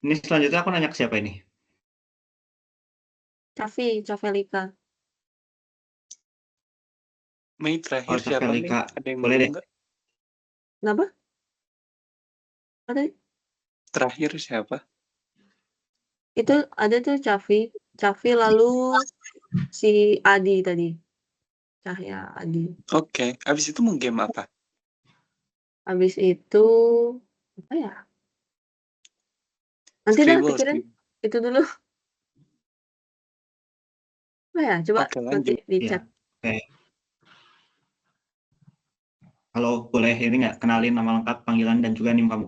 Ini selanjutnya aku nanya ke siapa ini? Cavelika. Mei terakhir siapa nih? Cavelika. Ada yang Boleh mau deh. nggak? Kenapa? Apa tadi? Terakhir siapa? Itu ada tuh Cavi lalu si Adi tadi. Cahya Adi. Oke, abis itu mau game apa? Habis itu apa ya? Nanti dah Scribble, pikirin scribble. itu dulu. Apa ya? Coba Oke, nanti lanjut. di Ya. chat. Oke. Halo, boleh ini nggak kenalin nama lengkap, panggilan, dan juga NIM kamu?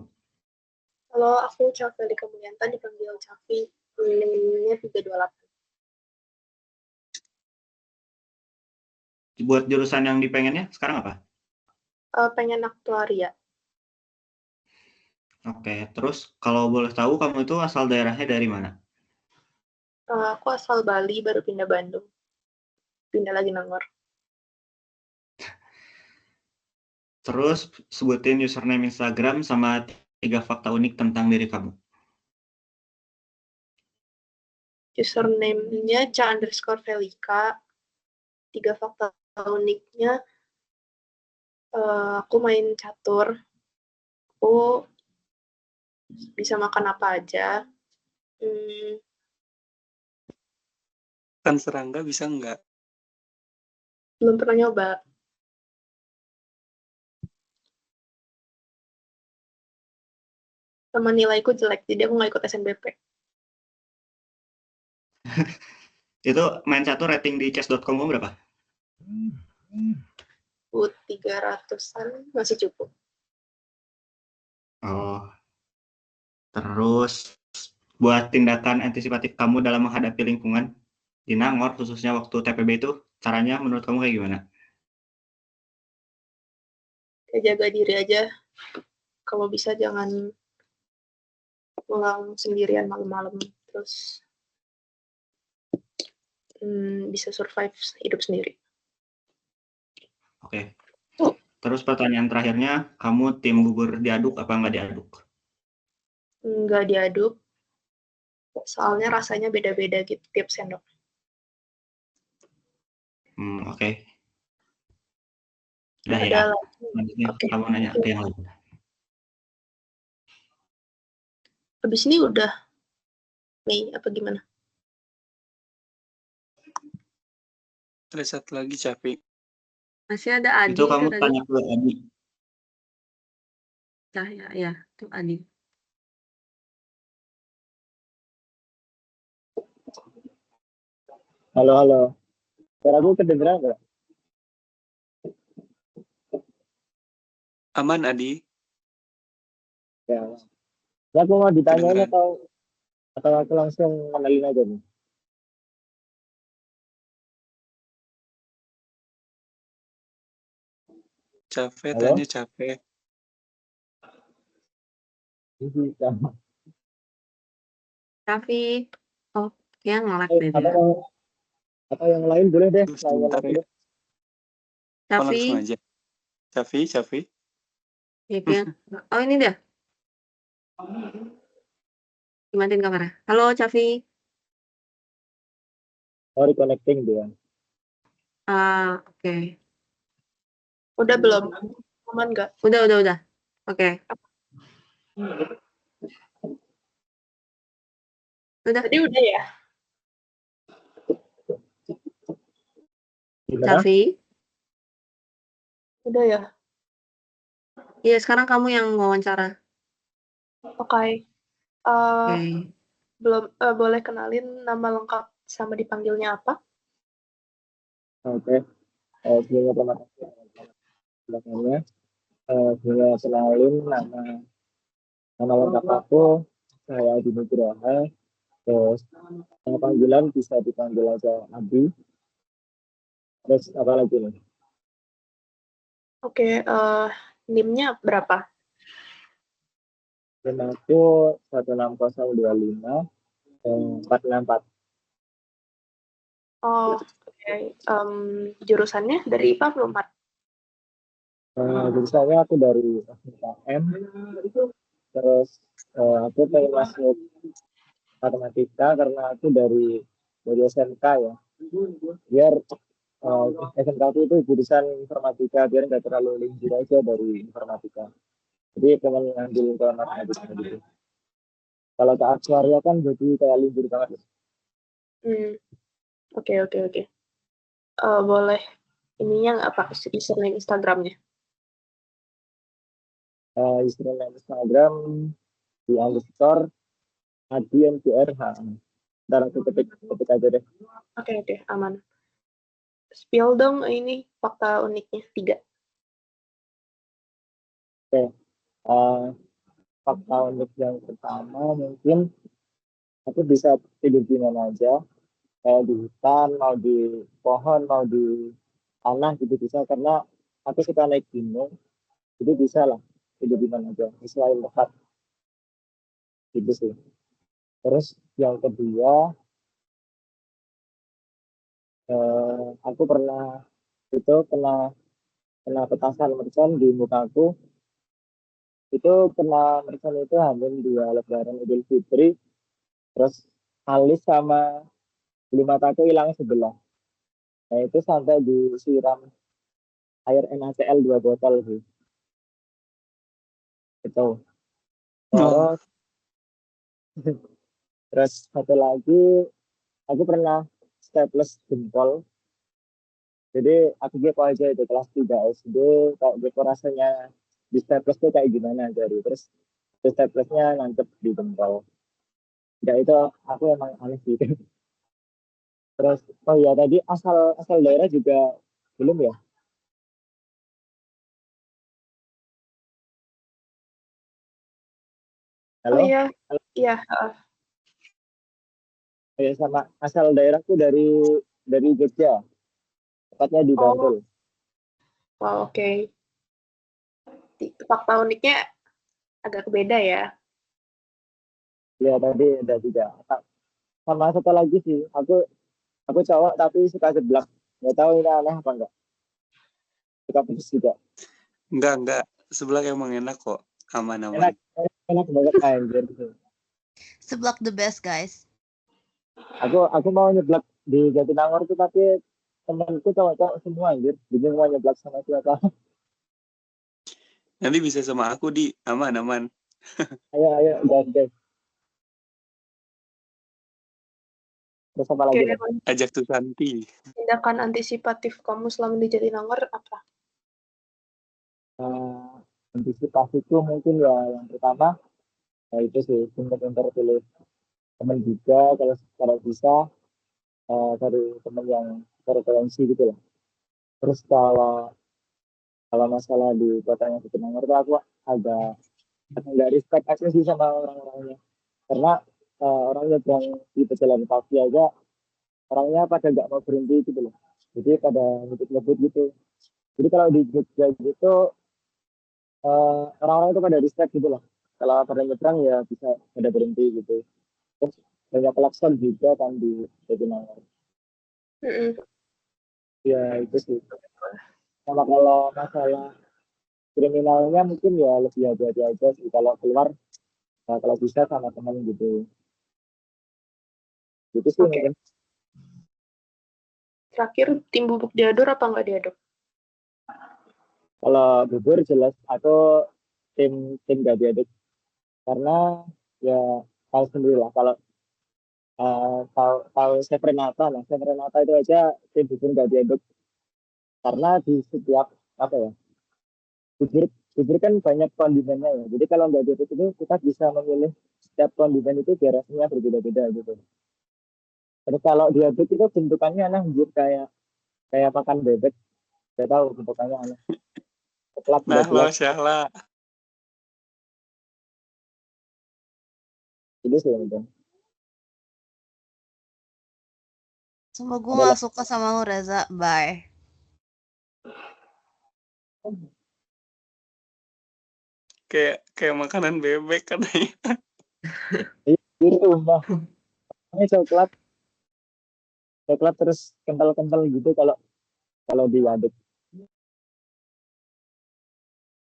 Halo, aku Cavelika Mulyanto, dipanggil Cavi. NIM-nya 328. Buat jurusan yang dipengennya sekarang apa? Pengen aktuaria. Oke, terus kalau boleh tahu kamu itu asal daerahnya dari mana? Aku asal Bali, baru pindah Bandung. Pindah lagi Nangor. Terus sebutin username Instagram sama 3 fakta unik tentang diri kamu. Username-nya ca_velika. 3 fakta uniknya, aku main catur. Aku bisa makan apa aja. Kan serangga bisa nggak? Belum pernah nyoba. Sama nilaiku jelek, jadi aku nggak ikut SNBP. Itu main catur rating di chess.com kamu berapa? 300-an masih cukup. Oh. Terus buat tindakan antisipatif kamu dalam menghadapi lingkungan di Nangor, khususnya waktu TPB itu, caranya menurut kamu kayak gimana? Kayak jaga diri aja. Kalau bisa jangan pulang sendirian malam-malam. Terus bisa survive hidup sendiri. Oke. Terus pertanyaan terakhirnya, kamu tim bubur diaduk apa nggak diaduk? Nggak diaduk. Soalnya rasanya beda-beda gitu tiap sendok. Oke. Udah ya. Lanjutnya kamu nanya ke yang lain. Habis ini udah Mei apa gimana? Ada satu lagi, Cavi. Masih ada Adi Itu kamu tadi. tanya ke Adi. Cahya, ya, itu Adi. Halo, halo. Suara gue kedengeran nggak? Aman, Adi. Ya. Ya, aku mau ditanyain atau aku langsung kenalin aja nih? Capek, Halo? tanya capek. Cavi. Oh, kayak nge-lag deh dia. Atau yang lain boleh deh. Sebentar ya. Oh, langsung aja. Cavi. Ya, kayak. Oh, ini dia. Dimatiin kameranya. Halo, Cafi. Oh, reconnecting dia. Oke. Udah belum? Aman nggak? Udah. Oke. Udah. Tadi udah ya? Gimana? Cafi. Udah ya? Iya, sekarang kamu yang wawancara. Oke. Oke. Belum boleh kenalin nama lengkap sama dipanggilnya apa? Oke. Sebelumnya terima kasih belakangnya. Sebelumnya kenalin nama lengkap aku, saya Adi Nugraha. Terus nama panggilan bisa dipanggil aja Adi. Terus apa lagi nih? Oke, NIM-nya berapa? NIM aku 16025 464. Oh, oke. Jurusannya dari IPA belum, Mat? Jurusannya aku dari FKM. Terus aku pengen masuk matematika karena aku dari SMK ya. Biar SMK aku itu jurusan informatika, biar nggak terlalu linjir aja dari informatika. Jadi pengen ngambil ke matematika gitu. Kalau ke aktuaria kan jadi kayak linjir banget. Oke. Boleh ininya apa? Username Instagramnya? Username Instagram di _ @AdiNPRH. Ntar aku ketik aja deh. Oke, aman. Spill dong ini fakta uniknya 3. Oke. Fakta unik yang pertama mungkin aku bisa tidur di mana aja, kayak di hutan, mau di pohon, mau di tanah gitu bisa, karena aku suka naik gunung, jadi bisa lah tidur di mana aja, selain tempat gitu sih. Terus yang kedua, aku pernah kena petasan mercon di mukaku. Itu kena mercon itu hamil 2 Lebaran Idul Fitri, terus alis sama bulu mataku hilang sebelah. Nah itu sampai disiram air NaCl 2 botol sih. Itu. Terus satu lagi, aku pernah staples jempol. Jadi aku kepo aja itu kelas 3 SD, kayak gitu rasanya di staples tuh kayak gimana jadi. Terus staplesnya nancep di jempol. Ya itu aku emang aneh gitu. Terus oh ya tadi asal daerah juga belum ya? Halo? Oh iya. Iya, Ya sama asal daerahku dari Jogja. Tepatnya di Bantul. Wow, oke. Fakta uniknya agak beda ya. Iya tadi ada juga. Sama satu lagi sih, aku cowok tapi suka seblak. Nggak tahu ini aneh apa enggak. Suka pedes juga. Enggak. Seblak emang enak kok. Aman-aman. Enak banget anjir. Seblak the best, guys. Aku mau nyeblak di Jatinangor tuh, tapi temanku cowok-cowok semua anjir. Bingung mau nyeblak sama siapa. Nanti bisa sama aku di aman-aman. Ayo guys. Terus apa lagi? Ajak Susanti. Tindakan antisipatif kamu selama di Jatinangor apa? Antisipasiku mungkin ya yang pertama, itu sih pintar-pintar pilih teman juga, kalau bisa dari teman yang preferensi gitu lah. Terus kalau masalah di kotanya Jatinangor tuh aku agak nggak respect aja sih sama orang-orangnya, karena orang nyebrang di pejalan kaki aja orangnya pada nggak mau berhenti gitu loh, jadi pada ngebut-ngebut gitu. Jadi kalau di Jogja gitu orang-orang itu pada respect gitu loh, kalau pada nyebrang ya bisa pada berhenti gitu. Terus banyak klakson juga kan di Jatinangor. Ya itu sih. Sama kalau masalah kriminalnya mungkin ya lebih hati-hati aja sih kalau keluar, kalau bisa sama teman gitu. Gitu sih Oke. mungkin. Terakhir, tim bubuk diaduk apa nggak diaduk? Kalau bubur jelas aku tim gak diaduk karena ya tahu sendiri lah kalau tahu Chef Renata lah. Chef Renata itu aja tim bubur gak diaduk karena di setiap apa ya, bubur kan banyak kondimennya ya. Jadi kalau nggak diaduk itu kita bisa memilih setiap kondimen itu biar rasanya berbeda-beda gitu. Terus kalau diaduk itu bentukannya aneh, kayak kayak makan bebek. Saya tahu bentukannya aneh. Coklat Nah lo bulat-bulat Syahla. itu sih mungkin. Sumpah gue Adalah gak suka sama lu Reza. Bye. Kayak makanan bebek katanya. itu mah. Ini coklat terus kental-kental gitu kalau diaduk.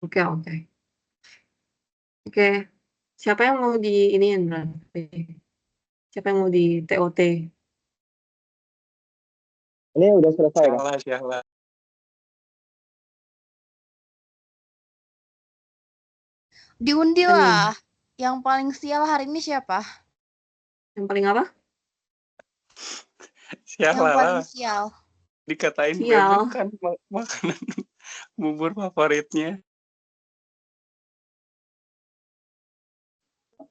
Oke. Siapa yang mau di iniin berarti? Siapa yang mau di TOT? Ini udah selesai kan? Syahla. Diundi Apa nih? lah. Yang paling sial hari ini siapa? Yang paling apa? Yang Syahla paling lah. sial. Dikatain Sial. bebek kan makanan bubur favoritnya.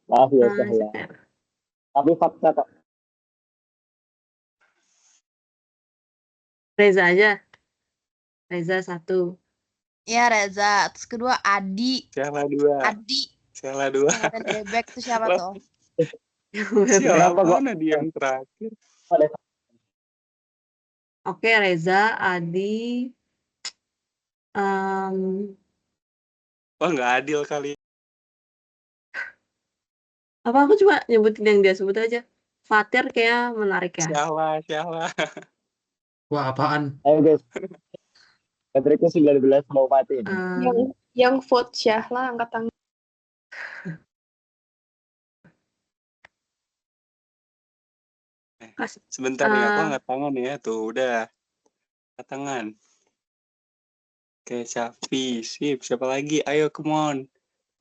Maaf ya Syahla. Tapi fakta kok. Reza aja. Reza 1. Ya Reza. Terus kedua Adi. Syahla 2. Adi. Syahla 2. Kemarin bebek tuh siapa tuh? Syahla Kenapa kok? mana dia yang terakhir? Oke, Reza, Adi. Wah nggak adil kali. Apa aku cuma nyebutin yang dia sebut aja. Fatir kayak menarik ya. Syahla. Wah, apaan? Ayo guys. Patricknya 19 mau mati ini. Yang vote Syahla angkat tangan. Sebentar nih aku angkat tangan ya. Tuh udah. Angkat tangan. Oke, Syafi, sip. Siapa lagi? Ayo, come on.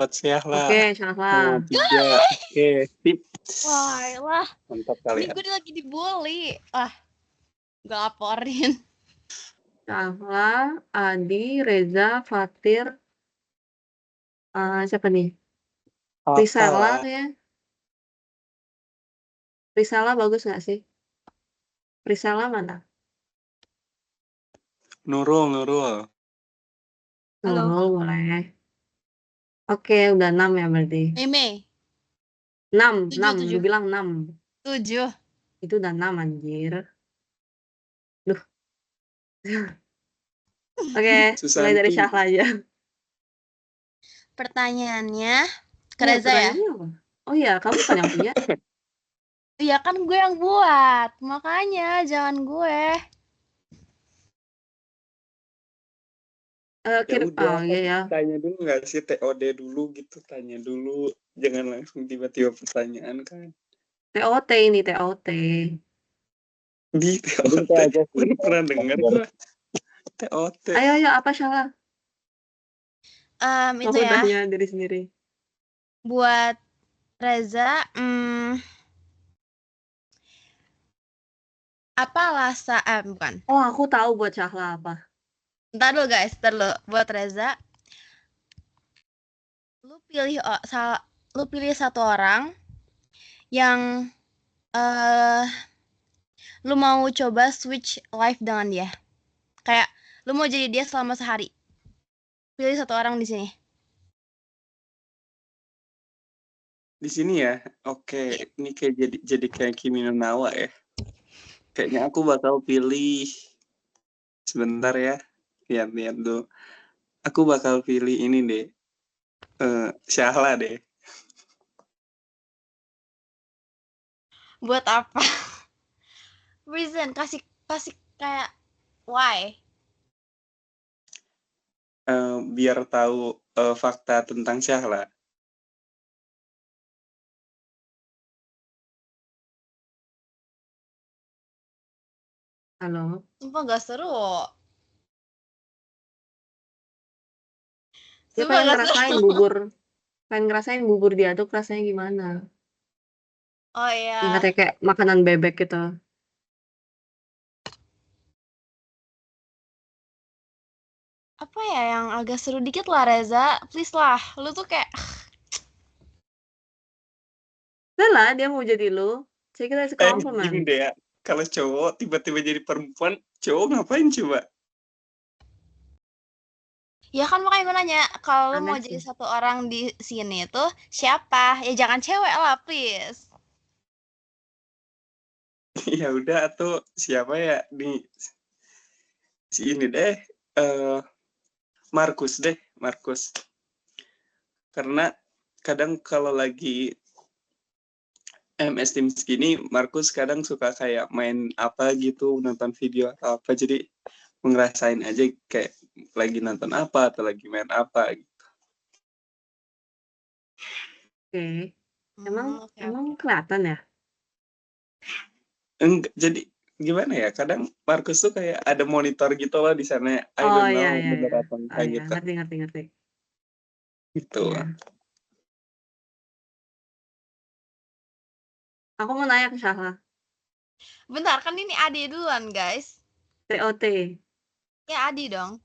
Vote Syahla. Oke, Syahla. 3. Oke, sip. Wah, lah. Mantap Ini kalian. gue lagi dibully. Gak laporin. Syahla, Adi, Reza, Fatir. Siapa nih? Priscilla ya. Priscilla bagus nggak sih? Priscilla mana? Nurul. Halo. Nurul boleh. Oke, udah 6 ya berarti. Mei. 6. 7. Lu bilang 6. 7. Itu udah 6 anjir. Duh. Oke, mulai dari Syahla aja. Pertanyaannya ke Reza ya? Apa? Oh iya, kamu bukan yang punya. Iya kan gue yang buat. Makanya jangan gue. Ya. Tanya dulu nggak sih TOD dulu gitu. Tanya dulu. Jangan langsung tiba-tiba pertanyaan kan. TOT ini, TOT. Di TOT. Baru pernah dengar. TOT. Ayo, apa Syahla? Itu ya. Tanya diri sendiri. Buat Reza, apa rasa bukan. Oh, aku tahu buat Syahla apa. Ntar dulu guys, buat Reza. Lu pilih satu orang yang lu mau coba switch life dengan dia. Kayak lu mau jadi dia selama sehari. Pilih satu orang di sini. Di sini ya. Oke, ini kayak jadi kayak Kimi no Nawa ya. Kayaknya aku bakal pilih sebentar ya. Lihat dulu. Aku bakal pilih ini deh. Syahla deh. Buat apa? Reason, kasih kayak why? Biar tahu fakta tentang Syahla. Halo? Sumpah nggak seru. Dia Sumpah nggak seru. pengen ngerasain bubur diaduk rasanya gimana. Oh Yang iya. katanya kayak makanan bebek gitu. Apa ya yang agak seru dikit lah Reza. Please lah. Lu tuh kayak Udah lah, dia mau jadi lu. Take it as a Gini compliment. deh ya, kalau cowok tiba-tiba jadi perempuan, cowok ngapain coba? ya kan makanya gue nanya kalau lu Aneh mau jadi sih. satu orang di sini tuh siapa? Ya jangan cewek lah please. Ya udah, atau siapa ya di si ini deh, Markus deh, Markus. Karena kadang kalau lagi MS Teams gini, Markus kadang suka kayak main apa gitu, nonton video atau apa, jadi ngerasain aja kayak lagi nonton apa atau lagi main apa gitu. Oke. Emang Oke. kelihatan ya? Enggak, jadi gimana ya? Kadang Markus tuh kayak ada monitor gitu loh di sana. I Oh don't iya know iya bener iya. apa Oh enggak iya, gitu. ngerti. Gitu. Iya. Aku mau nanya ke Syahla. Bentar kan ini Adi duluan guys. TOT. Ya Adi dong.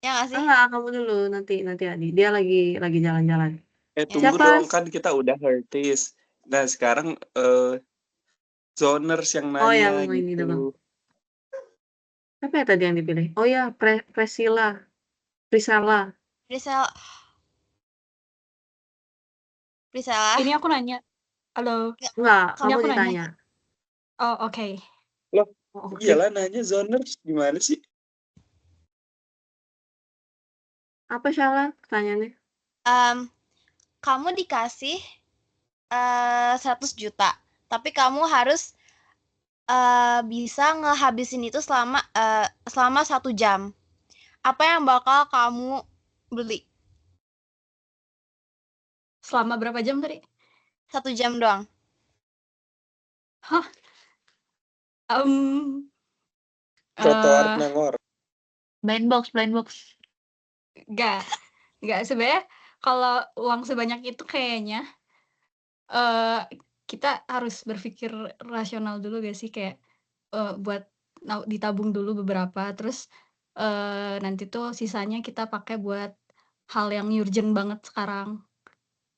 Ya nggak sih? Enggak, kamu dulu nanti Adi. Dia lagi jalan-jalan. Tunggu Siapa? dong, kan kita udah artis. Nah sekarang zoners yang Oh nanya yang ini dulu. gitu. Siapa ya tadi yang dipilih? Oh ya, Priscilla. Priscilla. Ini aku nanya. Halo. Enggak, Ini kamu aku nanya. ditanya. Oh, oke. Loh, Oh, oke. iyalah nanya zoners gimana sih? Apa Syahla pertanyaannya? Kamu dikasih 100 juta, tapi kamu harus bisa ngehabisin itu selama 1 jam. Apa yang bakal kamu beli? Selama berapa jam tadi? 1 jam doang. Hah? Trotoar Nangor. Blind box. Enggak sebenarnya kalau uang sebanyak itu kayaknya kita harus berpikir rasional dulu gak sih kayak buat ditabung dulu beberapa terus nanti tuh sisanya kita pakai buat hal yang urgent banget sekarang.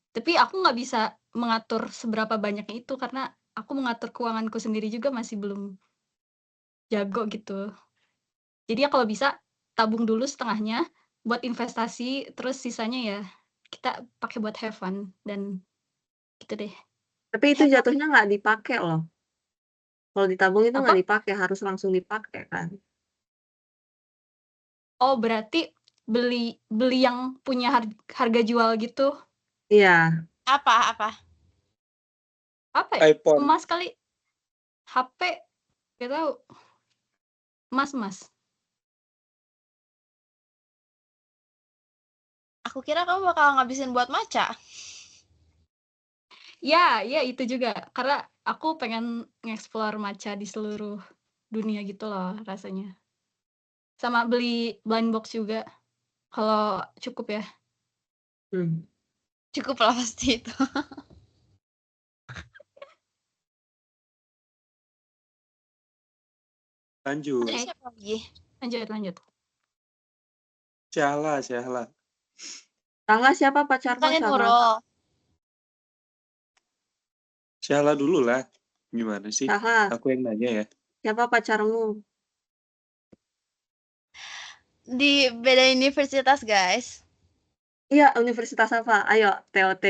Tapi aku nggak bisa mengatur seberapa banyaknya itu karena aku mengatur keuanganku sendiri juga masih belum jago gitu. Jadi ya kalau bisa tabung dulu setengahnya buat investasi, terus sisanya ya kita pakai buat have fun dan gitu deh. Tapi itu jatuhnya nggak dipakai loh. Kalau ditabung itu nggak dipakai, harus langsung dipakai kan? Oh berarti beli yang punya harga jual gitu? Iya. Apa? Apa ya? iPhone. Emas kali? HP? Gak tahu. Emas. Aku kira kamu bakal ngabisin buat matcha. Ya itu juga. Karena aku pengen nge-explore matcha di seluruh dunia gitu loh rasanya. Sama beli blind box juga. Kalau cukup ya. Cukup lah pasti itu. Lanjut. Siapa lagi? Lanjut. Syahla. Syahla siapa pacarmu? Bukannya Syahla? Nurul. Syahla dulu lah. Gimana sih? Syahla. Aku yang nanya ya. Siapa pacarmu? Di beda universitas, guys. Iya, universitas apa? Ayo, TOT.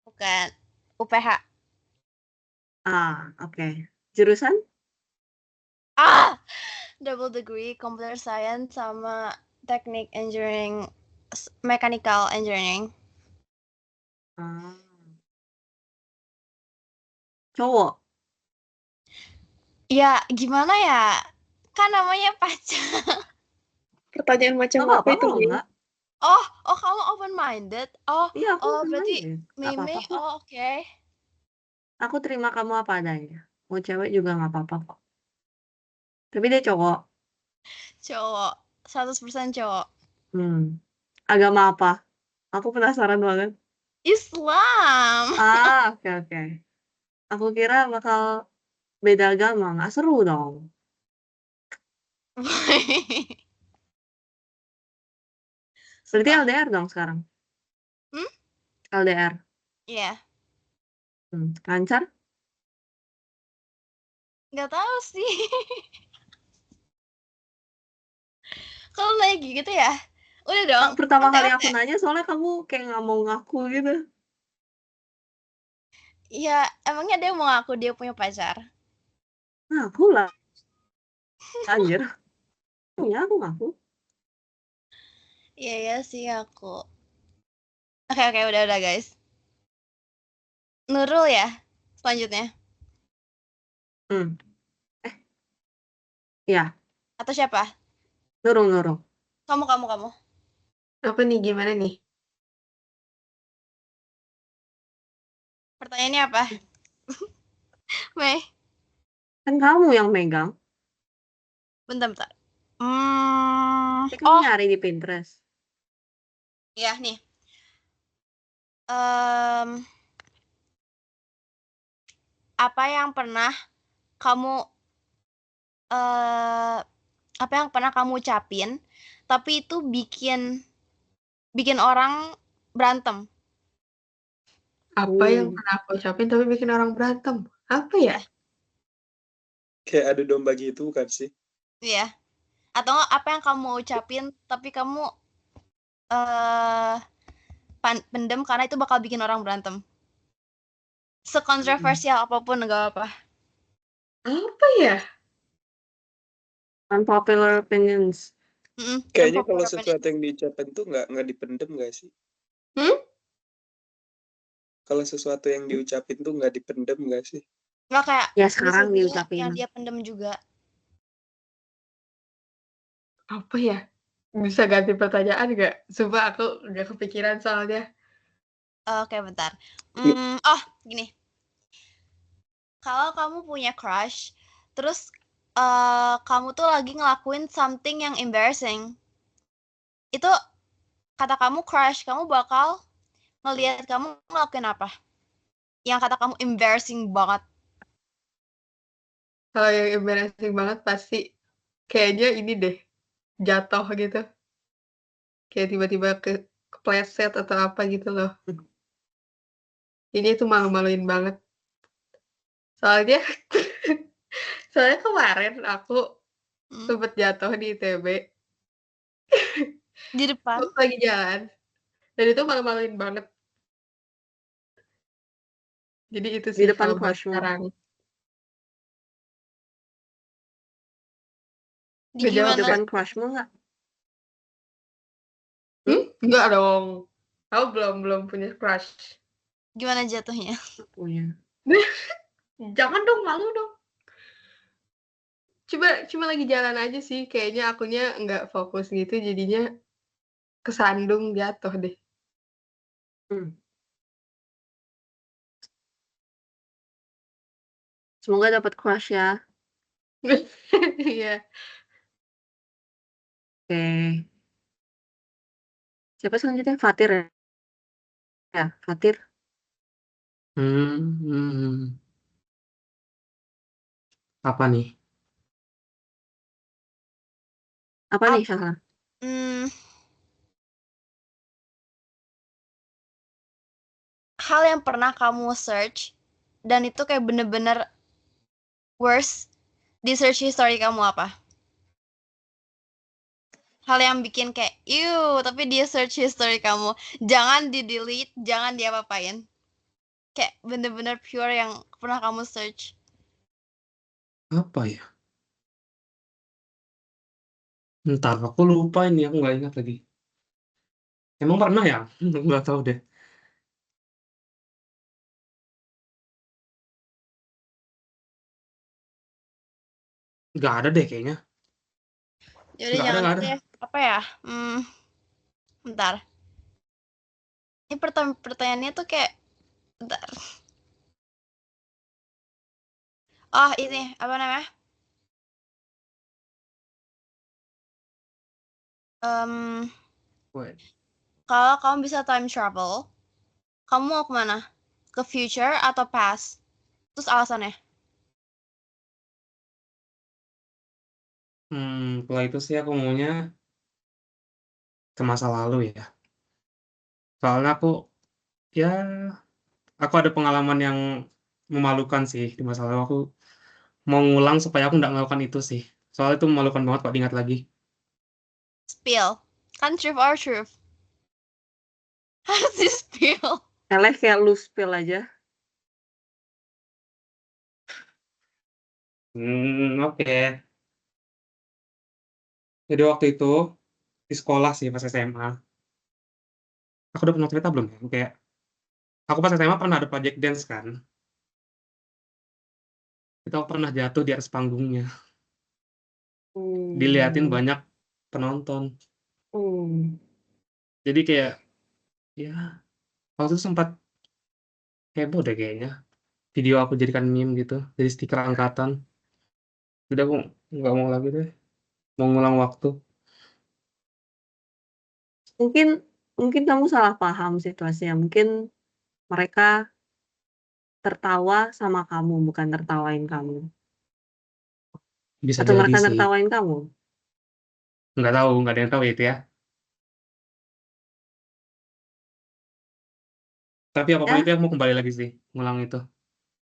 Bukan. UPH. Oke. Jurusan? Double degree computer science sama teknik engineering, mechanical engineering. Cowok? Ya, gimana ya? Kan namanya pacar. Pertanyaan macam apa itu? Oh, kamu open minded. Iya, aku berarti open-minded. Mimi. Apa-apa. Oke. Aku terima kamu apa adanya. Mau cewek juga nggak apa-apa kok. Tapi dia cowok. Cowok. 100% cowok. Agama apa? Aku penasaran banget. Islam. Oke. Aku kira bakal beda agama. Nggak seru dong. Berarti Sumpah. LDR dong sekarang. Hmm? LDR. Iya. Lancar? Nggak tahu sih. Kalau nanya gitu ya, udah dong. Pertama kali Ente-ente. aku nanya soalnya kamu kayak nggak mau ngaku gitu. Ya, emangnya dia mau ngaku dia punya pacar? Ngaku lah. Anjir. Punya aku ngaku. Iya sih aku. Oke, udah guys. Nurul ya, selanjutnya. Iya. Atau siapa? Nurul. Kamu. Apa nih, gimana nih? Pertanyaannya apa? Mei. Kan kamu yang megang. Bentar. Tapi kamu nyari di Pinterest. Iya nih. Apa yang pernah kamu ucapin tapi itu bikin orang berantem? Apa yang pernah aku ucapin tapi bikin orang berantem? Apa ya? Kayak adu domba gitu kan sih? Iya. Atau apa yang kamu ucapin tapi kamu pendem karena itu bakal bikin orang berantem? Sekontroversial apapun nggak apa. Apa ya? Unpopular opinions. Kayaknya kalau sesuatu yang diucapin tuh nggak dipendem nggak sih? Kalau sesuatu yang diucapin tuh nggak dipendem nggak sih? Nggak kayak Ya sekarang diucapin. yang dia pendem juga. Apa ya? Bisa ganti pertanyaan nggak? Sumpah aku nggak kepikiran soalnya. Oke, bentar. Gini. Kalau kamu punya crush, terus kamu tuh lagi ngelakuin something yang embarrassing. Itu kata kamu crush, kamu bakal ngelihat kamu ngelakuin apa? Yang kata kamu embarrassing banget. Kalau yang embarrassing banget pasti kayaknya ini deh, jatuh gitu. Kayak tiba-tiba kepleset atau apa gitu loh. Ini tuh malu-maluin banget. Soalnya kemarin aku sempet jatuh di ITB. Di depan? Aku lagi jalan. Dan itu malu-maluin banget. Jadi itu sih Di depan kalau buat crushmu. sekarang. Di depan crushmu nggak? Enggak dong. Aku belum punya crush. Gimana jatuhnya? Punya. Jangan dong, malu dong. Cuma lagi jalan aja sih. Kayaknya akunya nggak fokus gitu, jadinya kesandung jatuh deh. Semoga dapat crush ya. Iya. Oke. Siapa selanjutnya? Fatir ya? Ya, Fatir. Apa nih? Apa nih, Syahla? Hal yang pernah kamu search dan itu kayak bener-bener worst di search history kamu apa? Hal yang bikin kayak tapi dia search history kamu. Jangan di-delete, jangan diapa-apain. Kayak bener-bener pure yang pernah kamu search. Apa ya? Entah, aku lupa ini, aku nggak ingat lagi. Emang pernah ya? Nggak tahu deh. Nggak ada deh kayaknya. Yaudah Nggak jangan ada. deh. Apa ya? Bentar. Ini pertanyaannya tuh kayak bentar. Oh, ini apa namanya? What? Kalau kamu bisa time travel, kamu mau kemana? Ke future atau past? Terus alasannya? Kalau itu sih aku maunya ke masa lalu ya. Soalnya ya aku ada pengalaman yang memalukan sih di masa lalu. Aku mau ngulang supaya aku nggak melakukan itu sih. Soalnya itu memalukan banget kalau diingat lagi. Spill. Kan truth or truth? Harus di spill. Eleh kayak lu spill aja. Oke. Jadi waktu itu di sekolah sih pas SMA. Aku udah pernah cerita belum ya? Kayak aku pas SMA pernah ada project dance kan. Itu aku pernah jatuh di atas panggungnya. Diliatin banyak penonton. Jadi kayak ya waktu itu sempat heboh deh kayaknya. Video aku jadikan meme gitu, jadi stiker angkatan. Udah aku nggak mau lagi deh. Mau ngulang waktu. Mungkin mungkin kamu salah paham situasinya. Mungkin mereka tertawa sama kamu, bukan tertawain kamu. Bisa Atau jadi mereka sih. nertawain kamu? Nggak tahu, nggak ada yang tahu itu ya. Tapi apapun Ya, itu aku mau kembali lagi sih, ngulang itu.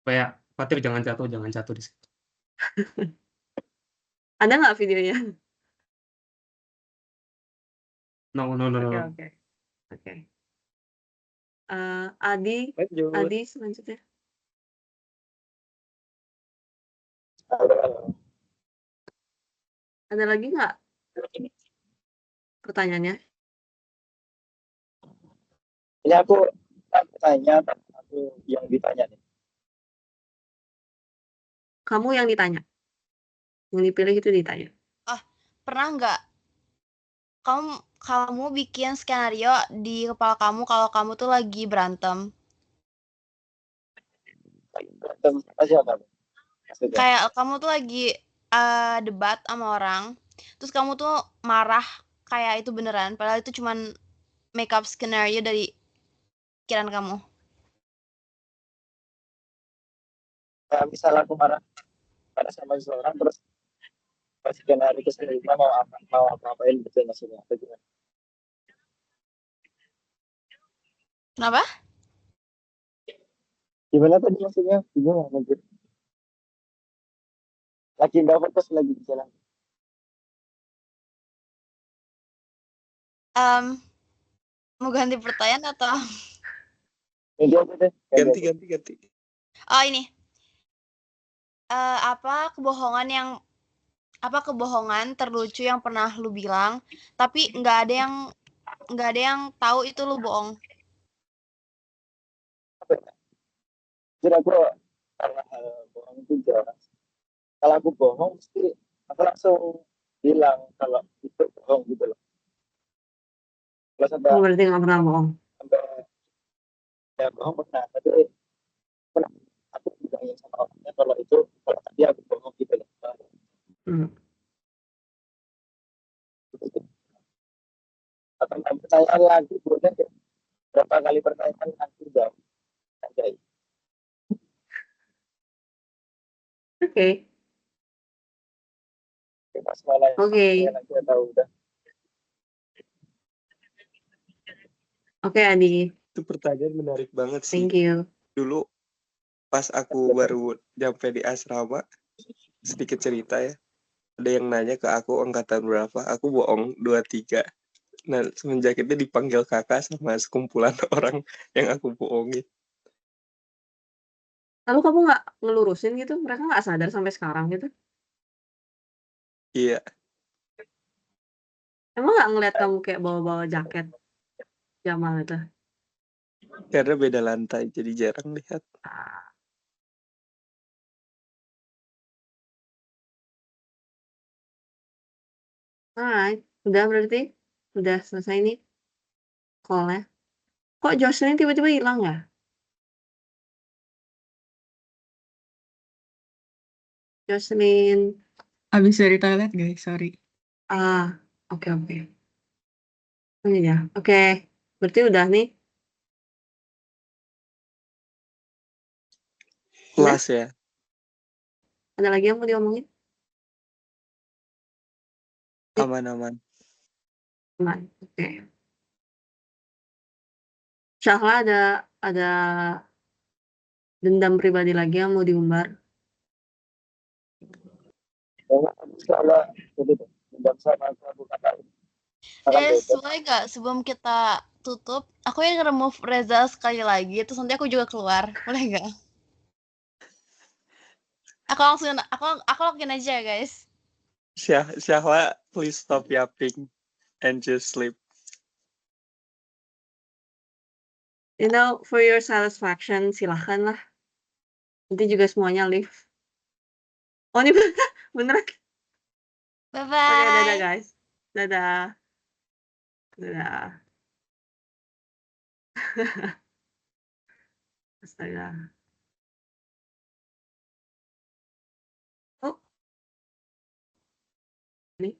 Kayak Fatir jangan jatuh di situ. ada nggak videonya? No, no, no, no, Oke, no. oke. Oke. Adi Lanjut. selanjutnya. Ada lagi nggak pertanyaannya? Ini aku tanya, aku yang ditanya nih. Kamu yang ditanya. Yang dipilih itu ditanya. Pernah nggak kamu bikin skenario di kepala kamu kalau kamu tuh lagi berantem? Berantem siapa? Maksudnya? Kayak kamu tuh lagi debat sama orang, terus kamu tuh marah kayak itu beneran, padahal itu cuman make up skenario dari pikiran kamu. Kayak misal aku marah sama seseorang terus pas skenario keseluruhan mau apa-apain gitu maksudnya atau gimana? Kenapa? Gimana tadi maksudnya? Gimana mungkin? Lagi dapat pas lagi di jalan. Mau ganti pertanyaan atau? Ganti aja deh. Ganti. Oh ini. Apa kebohongan terlucu yang pernah lu bilang, tapi nggak ada yang tahu itu lu bohong? Jadi aku karena bohong itu jarang. Kalau aku bohong mesti aku langsung bilang kalau itu bohong gitu loh. Kalau sampai berarti nggak pernah bohong. Ya bohong pernah, tapi pernah aku bilangin sama orangnya kalau tadi aku bohong gitu loh. Atau pertanyaan lagi boleh ya? Berapa kali pertanyaan aku jawab? Oke. Oke. Oke, Adi. Itu pertanyaan menarik banget sih. Thank you. Dulu pas aku baru nyampe di asrama, sedikit cerita ya. Ada yang nanya ke aku angkatan berapa, aku bohong 23. Nah, semenjak itu dipanggil kakak sama sekumpulan orang yang aku bohongin. Lalu kamu nggak ngelurusin gitu? Mereka nggak sadar sampai sekarang gitu? Iya. Emang nggak ngeliat kamu kayak bawa-bawa jaket Jamal itu? Karena beda lantai, jadi jarang lihat. Alright, udah berarti? Udah selesai nih call-nya. Kok Jocelyn tiba-tiba hilang ya? Jocelyn. Habis dari toilet guys, sorry. Oke. Oh iya, oke. Berarti udah nih. Udah? Last ya. Ada lagi yang mau diomongin? Aman. Aman, oke. Syahla ada dendam pribadi lagi yang mau diumbar? Salah jadi dendam sama aku kata Guys, boleh nggak sebelum kita tutup, aku yang remove Reza sekali lagi, terus nanti aku juga keluar, boleh nggak? Aku login aja ya guys. Syahla, please stop yapping and just sleep. For your satisfaction, silahkan lah. Nanti juga semuanya leave. Oh, ini beneran. Bye-bye. Oke, dadah guys. Dadah. Astaga. Oh. Ini.